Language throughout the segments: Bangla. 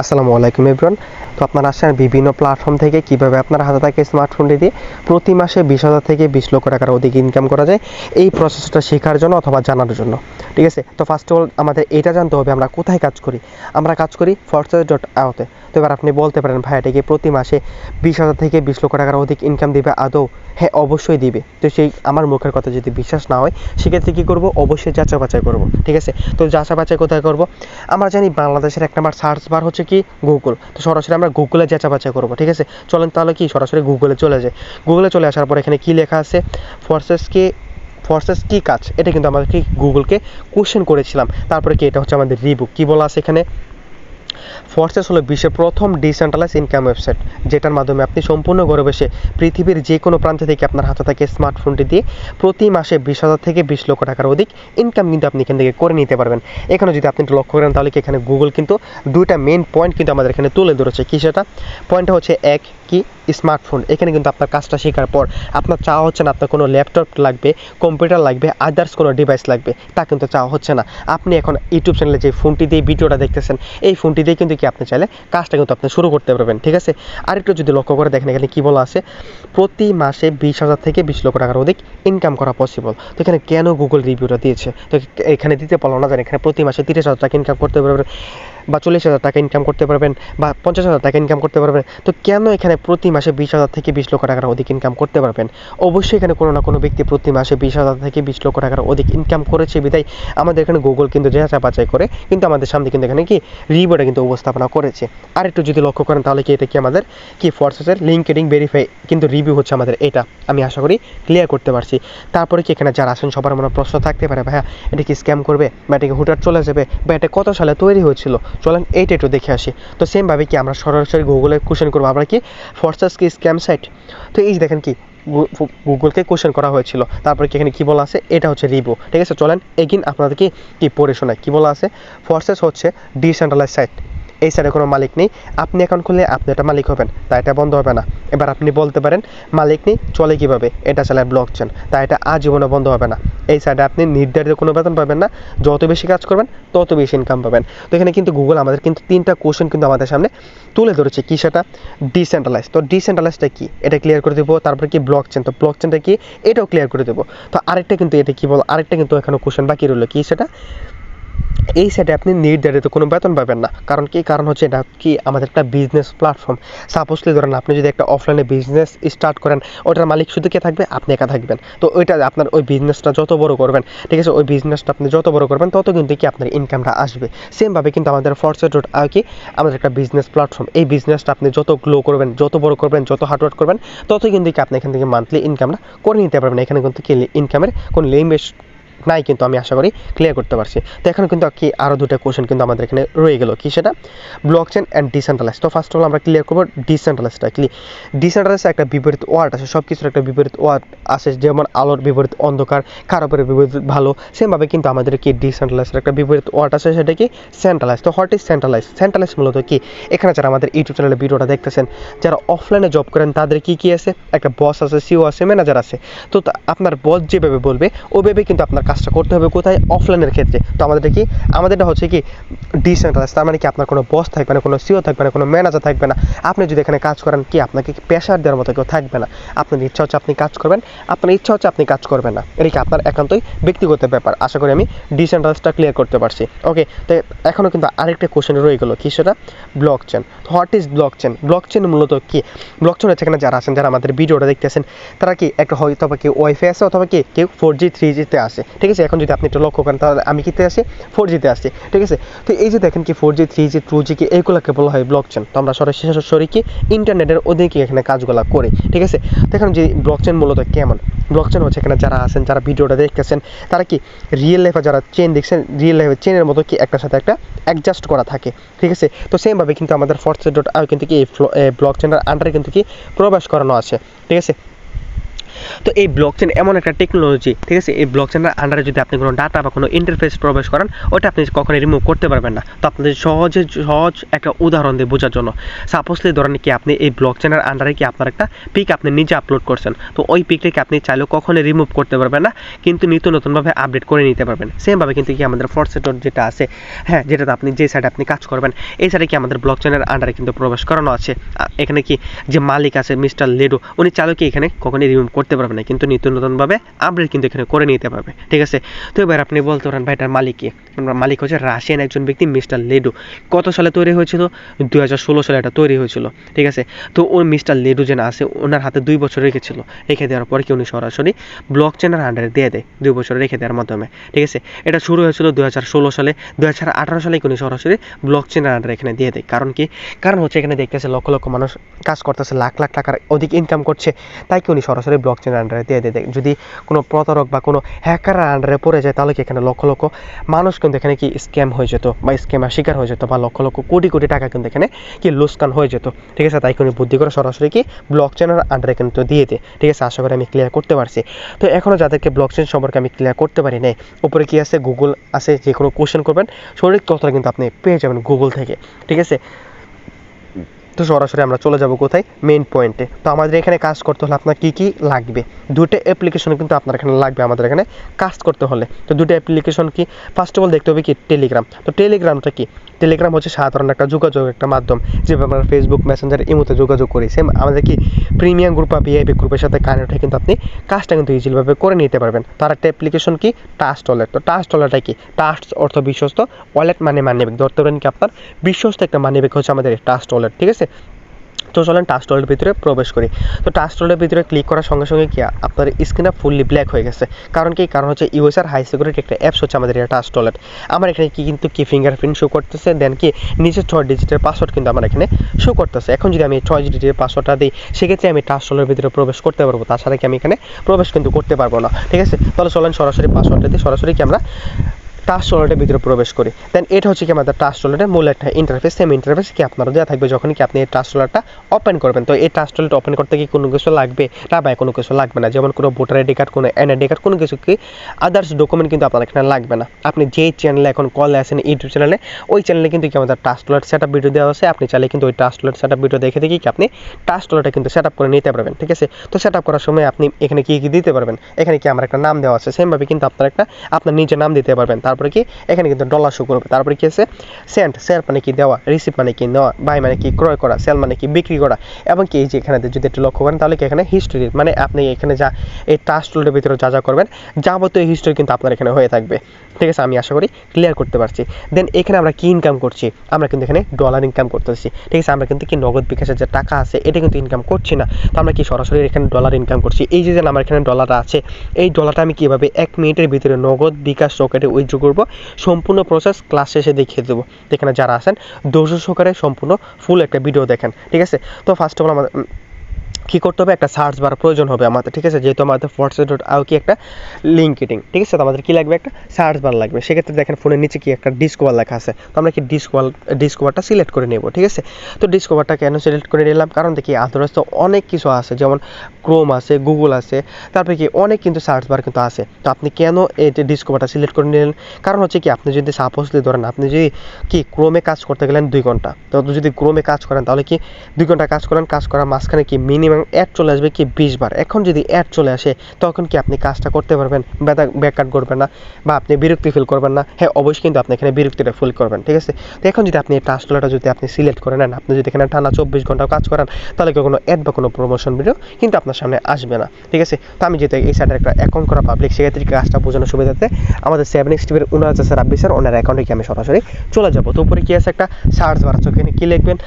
আসসালামু আলাইকুম এভরিওয়ান। তো আপনারা আসছেন বিভিন্ন প্ল্যাটফর্ম থেকে কিভাবে আপনার হাতে থাকা স্মার্টফোনটি দিয়ে প্রতি মাসে 20,000 থেকে 20 লক্ষ টাকার অধিক ইনকাম করা যায়, এই প্রসেসটা শেখার জন্য অথবা জানার জন্য। ঠিক আছে, তো ফার্স্ট অফ অল আমাদের এটা জানতে হবে আমরা কোথায় কাজ করি। আমরা কাজ করি Forces.io-তে। তো এবার আপনি বলতে পারেন ভাই এটা কি প্রতি মাসে 20,000 থেকে 20 লক্ষ টাকার অধিক ইনকাম দিবে আদৌ? হ্যাঁ, অবশ্যই দিবে। তো সেই আমার মুখের কথা যদি বিশ্বাস না হয় সেক্ষেত্রে কী করবো, অবশ্যই যাচাই বাছাই করবো। ঠিক আছে, তো যাচাই বাছাই কোথায় করবো? আমরা জানি বাংলাদেশের এক নাম্বার সার্চ বার হচ্ছে কি গুগল। তো সরাসরি আমরা গুগলে যাচাই বাছাই করবো। ঠিক আছে, চলেন তাহলে কি সরাসরি গুগলে চলে যায়। গুগলে চলে আসার পর এখানে কি লেখা আছে, ফোর্সেস কি কাজ, এটা কিন্তু আমাদের কি গুগলকে কোশ্চেন করেছিলাম। তারপরে কি এটা হচ্ছে আমাদের রিবুক, কি বলা আছে এখানে, ফোর্সেস হলো বিশ্বের প্রথম ডিসেন্ট্রালাইজ ইনকাম ওয়েবসাইট, যেটার মাধ্যমে আপনি সম্পূর্ণ ঘরে বসে পৃথিবীর যে কোনো প্রান্ত থেকে আপনার হাতে থাকে স্মার্টফোনটি দিয়ে প্রতি মাসে 20,000 থেকে 20 লক্ষ টাকার অধিক ইনকাম কিন্তু আপনি এখান থেকে করে নিতে পারবেন। এখানে যদি আপনি একটু লক্ষ্য করেন তাহলে কি এখানে গুগল কিন্তু দুইটা মেন পয়েন্ট কিন্তু আমাদের এখানে তুলে ধরেছে। কি সেটা? পয়েন্টটা হচ্ছে এক, কি স্মার্টফোন। এখানে কিন্তু আপনার কাজটা শেখার পর আপনার চাওয়া হচ্ছে না আপনার কোনো ল্যাপটপ লাগবে, কম্পিউটার লাগবে, আদার্স কোনো ডিভাইস লাগবে, তা কিন্তু চাওয়া হচ্ছে না। আপনি এখন ইউটিউব চ্যানেলে যে ফোনটি দিয়ে ভিডিওটা দেখতেছেন, এই ফোনটি দিয়ে কিন্তু কি আপনি চাইলে কাজটা কিন্তু আপনি শুরু করতে পারবেন। ঠিক আছে, আরেকটু যদি লক্ষ্য করে দেখেন এখানে কী বলা আছে, প্রতি মাসে 20,000 থেকে 20 লক্ষ টাকার অধিক ইনকাম করা পসিবল। তো এখানে কেন গুগল রিভিউটা দিয়েছে? তো এখানে দিতে পারলো না জানেন, এখানে প্রতি মাসে 30,000 টাকা ইনকাম করতে পারবেন, বা 40,000 টাকা ইনকাম করতে পারবেন, বা 50,000 টাকা ইনকাম করতে পারবেন। তো কেন এখানে প্রতি মাসে 20,000 থেকে 20 লক্ষ টাকার অধিক ইনকাম করতে পারবেন? অবশ্যই এখানে কোনো না কোনো ব্যক্তি প্রতি মাসে 20,000 থেকে 20 লক্ষ টাকার অধিক ইনকাম করেছে বিধায় আমাদের এখানে গুগল কিন্তু যাচাই বাছাই করে কিন্তু আমাদের সামনে কিন্তু এখানে কি রিভিউটা কিন্তু উপস্থাপনা করেছে। আর একটু যদি লক্ষ্য করেন তাহলে কি এটা কি আমাদের কি ফোর্সেসের লিঙ্কডিন ভেরিফাই কিন্তু রিভিউ হচ্ছে আমাদের এটা, আমি আশা করি ক্লিয়ার করতে পারছি। তারপরে কি এখানে যারা আছেন সবার মনে প্রশ্ন থাকতে পারে, ভাইয়া এটা কি স্ক্যাম করবে, বা এটা কি হুটার চলে যাবে, বা এটা কত সালে তৈরি হয়েছিল, চলেন এইটা একটু দেখে আসি। তো সেমভাবে কি আমরা সরাসরি গুগলে কোশ্চেন করবো আমরা কি ফোর্সেস কি স্ক্যাম সাইট। তো এই দেখেন কি গুগলকে কোশ্চেন করা হয়েছিল, তারপরে কি এখানে কী বলা আছে, এটা হচ্ছে রিভিউ। ঠিক আছে, চলেন এগিন আপনাদের কি পড়ে শোনায়। কী বলা আছে, ফোর্সেস হচ্ছে ডিসেন্ট্রালাইজ সাইট, এই সাইডে কোনো মালিক নেই, আপনি অ্যাকাউন্ট খুললে আপনি এটা মালিক হবেন, তাই এটা বন্ধ হবে না। এবার আপনি বলতে পারেন মালিক নেই চলে কীভাবে, এটা চালায় ব্লক চেন, তাই এটা আজীবনে বন্ধ হবে না। এই সাইডে আপনি নির্ধারিত কোনো বেতন পাবেন না, যত বেশি কাজ করবেন তত বেশি ইনকাম পাবেন। তো এখানে কিন্তু গুগল আমাদের কিন্তু 3টা কোশ্চেন কিন্তু আমাদের সামনে তুলে ধরেছে। কি সেটা? ডিসেন্ট্রালাইজ। তো ডিসেন্ট্রালাইজটা কি এটা ক্লিয়ার করে দেবো। তারপরে কি ব্লক চেন, তো ব্লক চেনটা কি এটাও ক্লিয়ার করে দেবো। তো আরেকটা কিন্তু এটা কি বল, আরেকটা কিন্তু এখানে কোশ্চেন বাকি রইলো। কি সেটা? এই সাইডে আপনি নির্ধারিত কোনো বেতন পাবেন না। কারণ কি? কারণ হচ্ছে এটা কি আমাদের একটা বিজনেস প্ল্যাটফর্ম। সাপোজলি ধরেন আপনি যদি একটা অফলাইনে বিজনেস স্টার্ট করেন, ওটার মালিক শুধু কে থাকবে? আপনি একা থাকবেন। তো ওইটা আপনার ওই বিজনেসটা যত বড় করবেন, ঠিক আছে, ওই বিজনেসটা আপনি যত বড় করবেন তত কিন্তু কি আপনার ইনকামটা আসবে। সেমভাবে কিন্তু আমাদের Forces.io কি আমাদের একটা বিজনেস প্ল্যাটফর্ম। এই বিজনেসটা আপনি যত গ্লো করবেন, যত বড় করবেন, যত হার্ডওয়ার্ক করবেন, তত কিন্তু কি আপনি এখান থেকে মান্থলি ইনকামটা করে নিতে পারবেন। এখানে কিন্তু কি ইনকামের কোনো লিমিট নাই, কিন্তু আমি আশা করি ক্লিয়ার করতে পারছি। তো এখন কিন্তু কি আরও দুটো কোশ্চেন কিন্তু আমাদের এখানে রয়ে গেল। কি সেটা? Block chain and decentralize. তো ফার্স্ট অফ অল আমরা ক্লিয়ার করবো ডিসেন্ট্রালাইজটা কি। ডিসেন্ট্রালাইজ একটা বিপরীত ওয়ার্ড আছে, সব কিছুর একটা বিপরীত ওয়ার্ড আছে, যেমন আলোর বিপরীত অন্ধকার, খারাপের বিপরীত ভালো, সেমভাবে কিন্তু আমাদের কি ডিসেন্ট্রালাইজের একটা বিপরীত ওয়ার্ড আছে, সেটা কি সেন্ট্রালাইজ। তো হোয়াট ইজ সেন্ট্রালাইজ? সেন্ট্রালাইজ মূলত কি, এখানে যারা আমাদের ইউটিউব চ্যানেলে ভিডিওটা দেখতেছেন, যারা অফলাইনে জব করেন তাদের কি কি আছে, একটা বস আছে, সিও আছে, ম্যানেজার আছে। তো আপনার বস যেভাবে বলবে ওইভাবে কিন্তু আপনার কাজটা করতে হবে। কোথায়? অফলাইনের ক্ষেত্রে। তো আমাদেরটা কি, আমাদেরটা হচ্ছে কি ডিসেন্ট্রালাইজ। তার মানে কি আপনার কোনো বস থাকবে না, কোনো সিও থাকবে না, কোনো ম্যানেজার থাকবে না। আপনি যদি এখানে কাজ করেন কি আপনাকে প্রেশার দেওয়ার মতো কেউ থাকবে না। আপনার ইচ্ছা হচ্ছে আপনি কাজ করবেন, আপনার ইচ্ছা হচ্ছে আপনি কাজ করবেন না। এটা কি আপনার একান্তই ব্যক্তিগত ব্যাপার। আশা করি আমি ডিসেন্ট্রালাইজটা ক্লিয়ার করতে পারছি। ওকে, তো এখনও কিন্তু আরেকটা কোশ্চেন রয়ে গেলো। কি সেটা? Block chain. What is block chain? Block chain মূলত কি? ব্লক চেন হচ্ছে এখানে যারা আছেন, যারা আমাদের ভিডিওটা দেখতেছেন, তারা কি একটা হয়তো বা কেউ ওয়াইফাই আছে, অথবা কি কেউ 4G 3Gতে আসে। ঠিক আছে, এখন যদি আপনি একটু লক্ষ্য করেন তাহলে আমি কিতে আসি? 4Gতে আসছি। ঠিক আছে, তো এই যে দেখেন কি 4G 3G 2G কি এইগুলোকে বলা হয় ব্লক চেন। তো আমরা সরাসরি কি ইন্টারনেটের অধীনে এখানে কাজগুলো করি। ঠিক আছে, তো এখন যে ব্লক চেন মূলত কেমন? ব্লক চেন হচ্ছে এখানে যারা আছেন, যারা ভিডিওটা দেখতেছেন, তারা কি রিয়েল লাইফে যারা চেন দেখছেন, রিয়েল লাইফে চেনের মতো কি একটার সাথে একটা অ্যাডজাস্ট করা থাকে। ঠিক আছে, তো সেমভাবে কিন্তু আমাদের Forces.io কিন্তু কি এই ব্লক চেনের আন্ডারে কিন্তু কি প্রবেশ করানো আছে। ঠিক আছে, তো এই ব্লকচেন এমন একটা টেকনোলজি, ঠিক আছে, এই ব্লকচেনের আন্ডারে যদি আপনি কোনো ডাটা বা কোনো ইন্টারফেস প্রবেশ করেন, ওটা আপনি কখনোই রিমুভ করতে পারবেন না। তো আপনাদের সহজ একটা উদাহরণ দিয়ে বোঝার জন্য, সাপোজলি ধরেন কি আপনি এই ব্লকচেনের আন্ডারে কি আপনার একটা পিক আপনি নিজে আপলোড করছেন, তো ওই পিকটাকে আপনি চাইলেও কখনোই রিমুভ করতে পারবেন না, কিন্তু নিত্য নতুনভাবে আপডেট করে নিতে পারবেন। সেমভাবে কিন্তু কি আমাদের ফরসেটর যেটা আছে, হ্যাঁ, যেটাতে আপনি যে সাইডে আপনি কাজ করবেন, এই সাইডে কি আমাদের ব্লকচেনের আন্ডারে কিন্তু প্রবেশ করানো আছে। এখানে কি যে মালিক আছে মিস্টার লেডো, উনি চাইলেও কি এখানে কখনোই রিমুভ করতে পারবেন না, কিন্তু নিত্য নতুনভাবে আপডেট কিন্তু এখানে করে নিতে পারবে, ঠিক আছে। তো এবার আপনি বলতে পারেন ভাই এটার মালিক কি? মালিক হচ্ছে রাশিয়ান একজন ব্যক্তি মিস্টার লেডো। কত সালে তৈরি হয়েছিল? 2016 সালে এটা তৈরি হয়েছিল, ঠিক আছে। তো ওই মিস্টার লেডো যেন আছে, ওনার হাতে 2 বছর রেখেছিল, রেখে দেওয়ার পরে কি উনি সরাসরি ব্লকচেনের আন্ডারে দিয়ে দেয় 2 বছর রেখে দেওয়ার মাধ্যমে, ঠিক আছে। এটা শুরু হয়েছিল 2016 সালে, 2018 সালে উনি সরাসরি ব্লকচেনের আন্ডারে এখানে দিয়ে দেয়। কারণ কি? কারণ হচ্ছে এখানে দেখতেছে লক্ষ লক্ষ মানুষ কাজ করতেছে, লাখ লাখ টাকার অধিক ইনকাম করছে, তাই কি উনি সরাসরি ব্লকচেনের আন্ডারে দিয়ে দেয়। যদি কোনো প্রতারক বা কোনো হ্যাকারের আন্ডারে পড়ে যায়, তাহলে কি এখানে লক্ষ লক্ষ মানুষ কিন্তু এখানে কি স্ক্যাম হয়ে যেত বা স্ক্যামের শিকার হয়ে যেত, বা লক্ষ লক্ষ কোটি কোটি টাকা কিন্তু এখানে কি লোকসান হয়ে যেত, ঠিক আছে। তাই উনি বুদ্ধি করে সরাসরি কি ব্লকচেনের আন্ডারে কিন্তু দিয়ে দেয়, ঠিক আছে। আশা করি আমি ক্লিয়ার করতে পারছি। তো এখনও যাদেরকে ব্লকচেন সম্পর্কে আমি ক্লিয়ার করতে পারি নাই, উপরে কি আছে গুগল আছে, যে কোনো কোশ্চেন করবেন সঠিক তথ্যটা কিন্তু আপনি পেয়ে যাবেন গুগল থেকে, ঠিক আছে। তো সরাসরি আমরা চলে যাব কোথায়? মেইন পয়েন্টে। তো আমাদের এখানে কাজ করতে হলে আপনার কী কী লাগবে? দুটো অ্যাপ্লিকেশন কিন্তু আপনার এখানে লাগবে আমাদের এখানে কাজ করতে হলে। তো দুটো অ্যাপ্লিকেশন কি? ফার্স্ট অফ অল দেখতে হবে কি টেলিগ্রাম। তো টেলিগ্রামটা কি? টেলিগ্রাম হচ্ছে সাধারণ একটা যোগাযোগের একটা মাধ্যম, যেভাবে আমরা ফেসবুক মেসেঞ্জার ইমোতে যোগাযোগ করি, সেম আমাদের কি প্রিমিয়াম গ্রুপ বা ভিআইপি গ্রুপের সাথে কানেক্ট হয়ে কিন্তু আপনি কাজটা কিন্তু ইজিভাবে করে নিতে পারবেন। তার একটা অ্যাপ্লিকেশন কি? Trust wallet. তো ট্রাস্ট ওয়ালেটটা কি? ট্রাস্ট অর্থ বিশ্বস্ত, ওয়ালেট মানে মানিব্যাগ। ধরতে পারেন কি আপনার বিশ্বস্ত একটা মানিব্যাগ হচ্ছে আমাদের এই ট্রাস্ট ওয়ালেট, ঠিক আছে। তো চলেন ট্রাস্ট ওয়ালেটের ভিতরে প্রবেশ করি। তো ট্রাস্ট ওয়ালেটের ভিতরে ক্লিক করার সঙ্গে সঙ্গে কি আপনার স্ক্রিনটা ফুললি ব্ল্যাক হয়ে গেছে। কারণ কি? কারণ হচ্ছে ইউএসআর হাই সিকিউরিটি একটা অ্যাপস হচ্ছে আমাদের এটা ট্রাস্ট ওয়ালেট। আমার এখানে কি কিন্তু কি ফিঙ্গারপ্রিন্ট শো করতেছে, দেন কি নিচে 6 ডিজিটের পাসওয়ার্ড কিন্তু আমার এখানে শো করতেছে। এখন যদি আমি 6 ডিজিটের পাসওয়ার্ডটা দিই, সেক্ষেত্রে আমি ট্রাস্ট ওয়ালেটের ভিতরে প্রবেশ করতে পারবো, তাছাড়া কি আমি এখানে প্রবেশ কিন্তু করতে পারবো না, ঠিক আছে। তাহলে চলেন সরাসরি পাসওয়ার্ডটা দিয়ে সরাসরি কি আমরা ট্রাস্ট ওয়ালেটের ভিতরে প্রবেশ করি। দেন এটা হচ্ছে কি আমাদের ট্রাস্ট ওয়ালেটের মূল একটা ইন্টারফেস। সেম ইন্টারফেস কি আপনারও দেওয়া থাকবে যখন কি আপনি এই ট্রাস্ট ওয়ালেটটা ওপেন করবেন। তো এই ট্রাস্ট ওয়ালেট ওপেন করতে কি কোনো কিছু লাগবে? না ভাই, কোনো কিছু লাগবে না। যেমন কোনো ভোটার আইডি কার্ড, কোনো এনআইডি কার্ড, কোনো কিছু কি আদার্স ডকুমেন্ট কিন্তু আপনার এখানে লাগবে না। আপনি যেই চ্যানেলে এখন কলে আসেন ইউটিউব চ্যানেলে, ওই চ্যানেলে কিন্তু কি আমাদের ট্রাস্ট ওয়ালেট সেটআপ ভিডিও দেওয়া আছে। আপনি চাইলে কিন্তু ওই ট্রাস্ট ওয়ালেট সেটআপ ভিডিও দেখে দেখি কি আপনি ট্রাস্ট ওয়ালেটটা কিন্তু সেটআপ করে নিতে পারবেন, ঠিক আছে। তো সেটআপ করার সময় আপনি এখানে কি কি দিতে পারবেন? এখানে কি আমার একটা নাম দেওয়া আছে, সেমভাবে কিন্তু আপনার নিজের নাম দিতে পারবেন। তারপরে কি এখানে কিন্তু ডলার শো করবে। তারপরে কি আছে? সেন্ড, সেল মানে কি দেওয়া, রিসিভ মানে কি নেওয়া, বাই মানে কি ক্রয় করা, সেল মানে কি বিক্রি করা, এবং কি এই যে এখানে যদি একটু লক্ষ্য করেন, তাহলে কি এখানে হিস্ট্রি মানে আপনি এখানে যা এই ট্রাস্ট ওয়ালেটের ভিতরে যা যা করবেন যাবতীয় হিস্ট্রি কিন্তু আপনার এখানে হয়ে থাকবে, ঠিক আছে। আমি আশা করি ক্লিয়ার করতে পারছি। দেন এখানে আমরা কি ইনকাম করছি? আমরা কিন্তু এখানে ডলার ইনকাম করতেছি, ঠিক আছে। আমরা কিন্তু কি নগদ বিকাশের যে টাকা আছে এটা কিন্তু ইনকাম করছি না। তো আমরা কি সরাসরি এখানে ডলার ইনকাম করছি। এই যে আমার এখানে ডলার আছে, এই ডলারটা আমি কীভাবে 1 মিনিটের ভিতরে নগদ বিকাশ রকেটে উইথড্র করবো, সম্পূর্ণ প্রসেস ক্লাস শেষে দেখিয়ে দেবো। এখানে যারা আছেন ধৈর্য সহকারে সম্পূর্ণ ফুল একটা ভিডিও দেখেন, ঠিক আছে। তো ফার্স্ট অফ অল আমাদের কী করতে হবে? একটা সার্চ বার প্রয়োজন হবে আমাদের, ঠিক আছে। যেহেতু আমাদের force.io কি একটা লিঙ্কিং, ঠিক আছে। তো আমাদের কী লাগবে? একটা সার্চ বার লাগবে। সেক্ষেত্রে দেখেন ফোনের নিচে কি একটা ডিসকভার লেখা আছে, তো আমরা কি ডিসকভারটা সিলেক্ট করে নেব, ঠিক আছে। তো ডিসকভারটা কেন সিলেক্ট করে নিলাম? কারণ দেখি আদারওয়াইজ তো অনেক কিছু আছে, যেমন ক্রোম আছে, গুগল আছে, তারপরে কি অনেক কিন্তু সার্চ বার কিন্তু আছে। তো আপনি কেন এই যে ডিসকভারটা সিলেক্ট করে নিলেন? কারণ হচ্ছে কি আপনি যদি সাপোজলি ধরেন আপনি যদি কি ক্রোমে কাজ করতে গেলেন 2 ঘন্টা, তো যদি ক্রোমে কাজ করেন তাহলে কি 2 ঘন্টা কাজ করেন, কাজ করার মাঝখানে কি মিনিমাম অ্যাড চলে আসবে কি 20 বার। এখন যদি অ্যাড চলে আসে তখন কি আপনি কাজটা করতে পারবেন? ব্যাকআউট করবেন না বা আপনি বিরক্তি ফিল করবেন না? হ্যাঁ, অবশ্যই কিন্তু আপনি এখানে বিরক্তিটা ফিল করবেন, ঠিক আছে। তো এখন যদি আপনি এই ট্রাস্ট ওয়ালেটটা যদি আপনি সিলেক্ট করে নেন, আপনি যদি এখানে টানা 24 ঘন্টাও কাজ করেন, তাহলে কোনো অ্যাড বা কোনো প্রমোশন ভিডিও কিন্তু আপনার সামনে আসবে না, ঠিক আছে। তো আমি যেহেতু এই সাইডের একটা অ্যাকাউন্ট করা পাবলিক, সেক্ষেত্রে কাজটা বোঝানোর সুবিধাতে আমাদের 7x টিভির ওনার আছে রাব্বি স্যার, ওনার অ্যাকাউন্টে কি আমি সরাসরি চলে যাবো। তো উপরে কি আছে? একটা সার্চ বার আছে, ওখানে কি লিখবেন?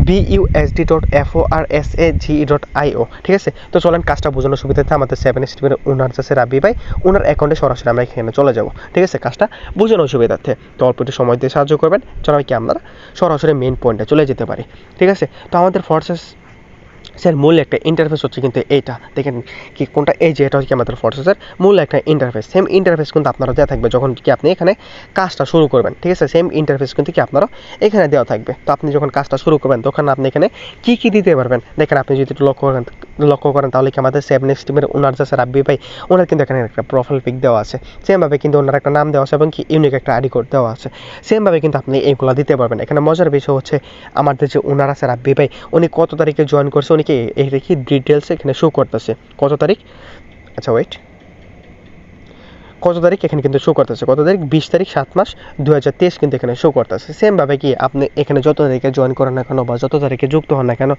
busd.forsage.io, ঠিক আছে। তো চলেন কাজটা বোঝানোর সুবিধাতে আমাদের 7x টিভির ওনার আছে রাব্বি ভাই, ওনার অ্যাকাউন্টে সরাসরি আমরা এখানে চলে যাবো, ঠিক আছে। কাজটা বোঝানোর সুবিধাতে তো অল্প একটু সময় দিয়ে সাহায্য করবেন, চলো কি আমরা সরাসরি মেইন পয়েন্টে চলে যেতে পারি, ঠিক আছে। তো আমাদের ফরসেসের মূল একটা ইন্টারফেস হচ্ছে কিন্তু এইটা, দেখেন কি কোনটা? এই যে এটা হচ্ছে আমাদের ফরসেসের মূল একটা ইন্টারফেস। সেম ইন্টারফেস কিন্তু আপনারা দেওয়া থাকবে যখন কি আপনি এখানে কাজটা শুরু করবেন, ঠিক আছে। সেম ইন্টারফেস কিন্তু কি আপনারও এখানে দেওয়া থাকবে। তো আপনি যখন কাজটা শুরু করবেন তখন আপনি এখানে কি কি দিতে পারবেন, দেখেন আপনি যদি একটু লক্ষ্য করেন লক্ষ্য করেন তাহলে কি আমাদের 7 টিমের ওনার যে রাব্বি ভাই ওনার কিন্তু এখানে একটা প্রোফাইল পিক দেওয়া আছে, সেমভাবে কিন্তু ওনার একটা নাম দেওয়া আছে এবং কি ইউনিক একটা আইডি কোড দেওয়া আছে, সেমভাবে কিন্তু আপনি এইগুলো দিতে পারবেন। এখানে মজার বিষয় হচ্ছে আমাদের যে ওনার আছে রাব্বি ভাই উনি কত তারিখে জয়েন করছে উনি কি এটা কি ডিটেলস এখানে শো করতেছে কত তারিখ, আচ্ছা ওয়েট, কত তারিখ এখানে কিন্তু শো করতেছে, কত তারিখ 20 তারিখ 7 মাস 2023 কিন্তু এখানে শো করতেছে। সেমভাবে কি আপনি এখানে যত তারিখে জয়েন করেন না কেন বা যত তারিখে যুক্ত হন না কেন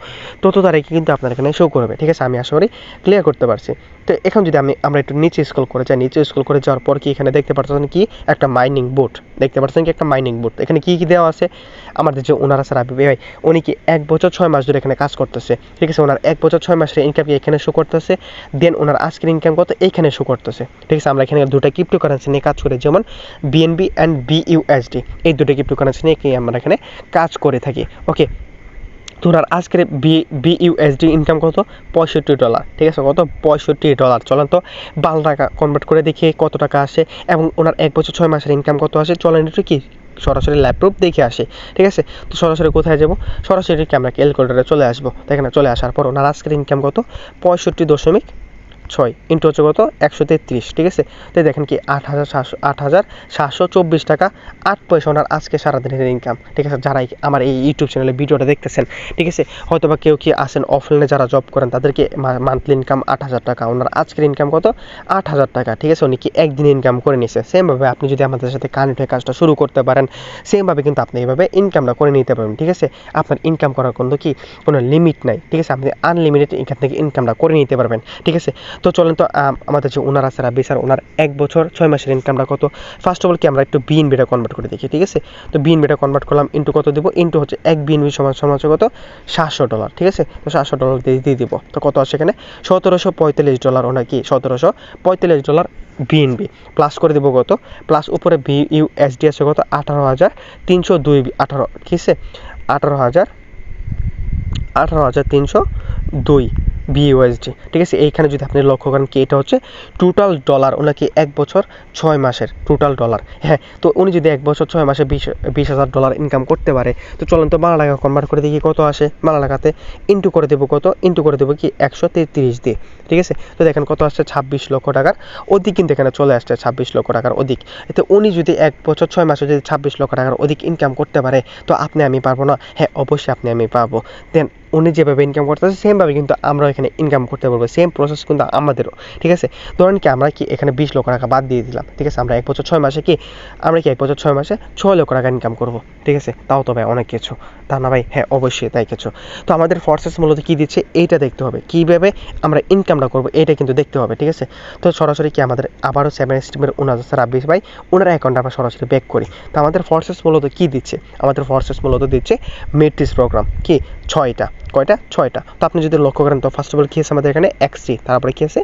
তত তারিখে কিন্তু আপনার এখানে শো করবে। ঠিক আছে, আমি আশা করি ক্লিয়ার করতে পারছি। তো এখন যদি আমরা একটু নিচে স্ক্রল করে যাই, নিচে স্ক্রল করে যাওয়ার পর কি এখানে দেখতে পাচ্ছেন কি একটা মাইনিং বোট, দেখতে পাচ্ছেন কি একটা মাইনিং বোট। এখানে কি কি দেওয়া আছে, আমাদের যে ওনার আছে রাব্বি ভাই উনি কি 1 বছর 6 মাস ধরে এখানে কাজ করতেছে। ঠিক আছে, ওনার 1 বছর 6 মাসের ইনকাম কি এখানে শো করতেছে, দেন ওনার আজকের ইনকাম কত এইখানে শো করতেছে। ঠিক আছে, আমরা এখানে দুটো ক্রিপ্টোকারেন্সি নিয়ে কাজ করি, যেমন বিএনবি অ্যান্ড বিইউএসডি, এই দুটো ক্রিপ্টোকারেন্সি নিয়ে কি আমরা এখানে কাজ করে থাকি। ওকে, তো ওনার আজকের বিইউএসডি ইনকাম কত, $65। ঠিক আছে, কত $65। চলেন তো 12 টাকা কনভার্ট করে দেখি কত টাকা আসে এবং ওনার 1 বছর 6 মাসের ইনকাম কত আসে। চলেন একটু কি সরাসরি ল্যাপটপ দেখে আসে। ঠিক আছে, তো সরাসরি কোথায় যাব, সরাসরি কি আমরা ক্যালকুলেটারে চলে আসবো। এখানে চলে আসার পর ওনার আজকের ইনকাম কত 65.6 ইন্টু হচ্ছে কত 133। ঠিক আছে, তো দেখেন কি 8,724 টাকা 8 পয়সা ওনার আজকে সারাদিনের ইনকাম। ঠিক আছে, যারা আমার এই ইউটিউব চ্যানেলে ভিডিওটা দেখতেছেন, ঠিক আছে, হয়তো বা কেউ কি আসেন অফলাইনে যারা জব করেন তাদেরকে মান্থলি ইনকাম 8,000 টাকা, ওনার আজকের ইনকাম কত 8,000 টাকা। ঠিক আছে, উনি কি একদিনে ইনকাম করে নিছে। সেমভাবে আপনি যদি আমাদের সাথে কানেক্ট হয়ে কাজটা শুরু করতে পারেন, সেমভাবে কিন্তু আপনি এইভাবে ইনকামটা করে নিতে পারবেন। ঠিক আছে, আপনার ইনকাম করার কোনো লিমিট নাই। ঠিক আছে, আপনি আনলিমিটেড এখান থেকে ইনকামটা করে নিতে পারবেন। ঠিক আছে, তো চলেন তো আমাদের যে ওনার আছে রাব্বি স্যার ওনার 1 বছর 6 মাসের ইনকামটা কত, ফার্স্ট অফ অল কি আমরা একটু বিএনবিটা কনভার্ট করে দেখি। ঠিক আছে, তো বিএনবিটা কনভার্ট করলাম, ইন্টু কত দেবো, ইন্টু হচ্ছে 1 বিএনবি সমান হচ্ছে কত $700। ঠিক আছে, তো $700 দিয়ে দিব, তো কত আসে এখানে $1,745 ওনার কি $1,745 বিএনবি প্লাস করে দেবো কত, প্লাস উপরে বিইউএসডি আছে কত 18,302 18, ঠিক আছে 18,302 বিইউএসডি। ঠিক আছে, এইখানে যদি আপনি লক্ষ্য করেন কি এটা হচ্ছে টোটাল ডলার, ওনাকে 1 বছর 6 মাসের টোটাল ডলার। হ্যাঁ, তো উনি যদি 1 বছর 6 মাসে $20,000 ইনকাম করতে পারে, তো চলেন তো বাংলা টাকা কনভার্ট করে দেখি কত আসে। বাংলা টাকাতে ইন্টু করে দেবো কত, ইন্টু করে দেবো কি 133 দিয়ে। ঠিক আছে, তো দেখেন কত আসছে 26 লক্ষ টাকার অধিক কিন্তু এখানে চলে আসছে 26 লক্ষ টাকার অধিক। তো উনি যদি 1 বছর 6 মাসে যদি 26 লক্ষ টাকার অধিক ইনকাম করতে পারে, তো আপনি আমি পারবো না? হ্যাঁ, অবশ্যই আপনি আমি পারবো। দেন উনি যেভাবে ইনকাম করতেছে সেমভাবে কিন্তু আমরা এখানে ইনকাম করতে পারবো, সেম প্রসেস কিন্তু আমাদেরও। ঠিক আছে, ধরেন কি আমরা কি এখানে 20 লক্ষ টাকা বাদ দিয়ে দিলাম। ঠিক আছে, আমরা 1 বছর 6 মাসে কি 1 বছর 6 মাসে 6 লক্ষ টাকা ইনকাম করব। ঠিক আছে, তাও তো ভাই অনেক কিছু, তা না ভাই? হ্যাঁ, অবশ্যই তাই কিছু। তো আমাদের ফোর্সেস মূলত কী দিচ্ছে এইটা দেখতে হবে, কীভাবে আমরা ইনকামটা করবো এটা কিন্তু দেখতে হবে। ঠিক আছে, তো সরাসরি কি আমাদের আবারও 7 স্ট্রিমের ওনার রাব্বি ভাই ওনার অ্যাকাউন্টে আমরা সরাসরি ব্যাক করি। তো আমাদের ফোর্সেস মূলত কী দিচ্ছে, আমাদের ফোর্সেস মূলত দিচ্ছে মেট্রিক্স প্রোগ্রাম কি 6টা, কয়টা 6টা। তো আপনি যদি লক্ষ্য করেন তো ফার্স্ট অফ অল কী আছে আমাদের এখানে এক্সটি, তারপরে কী আছে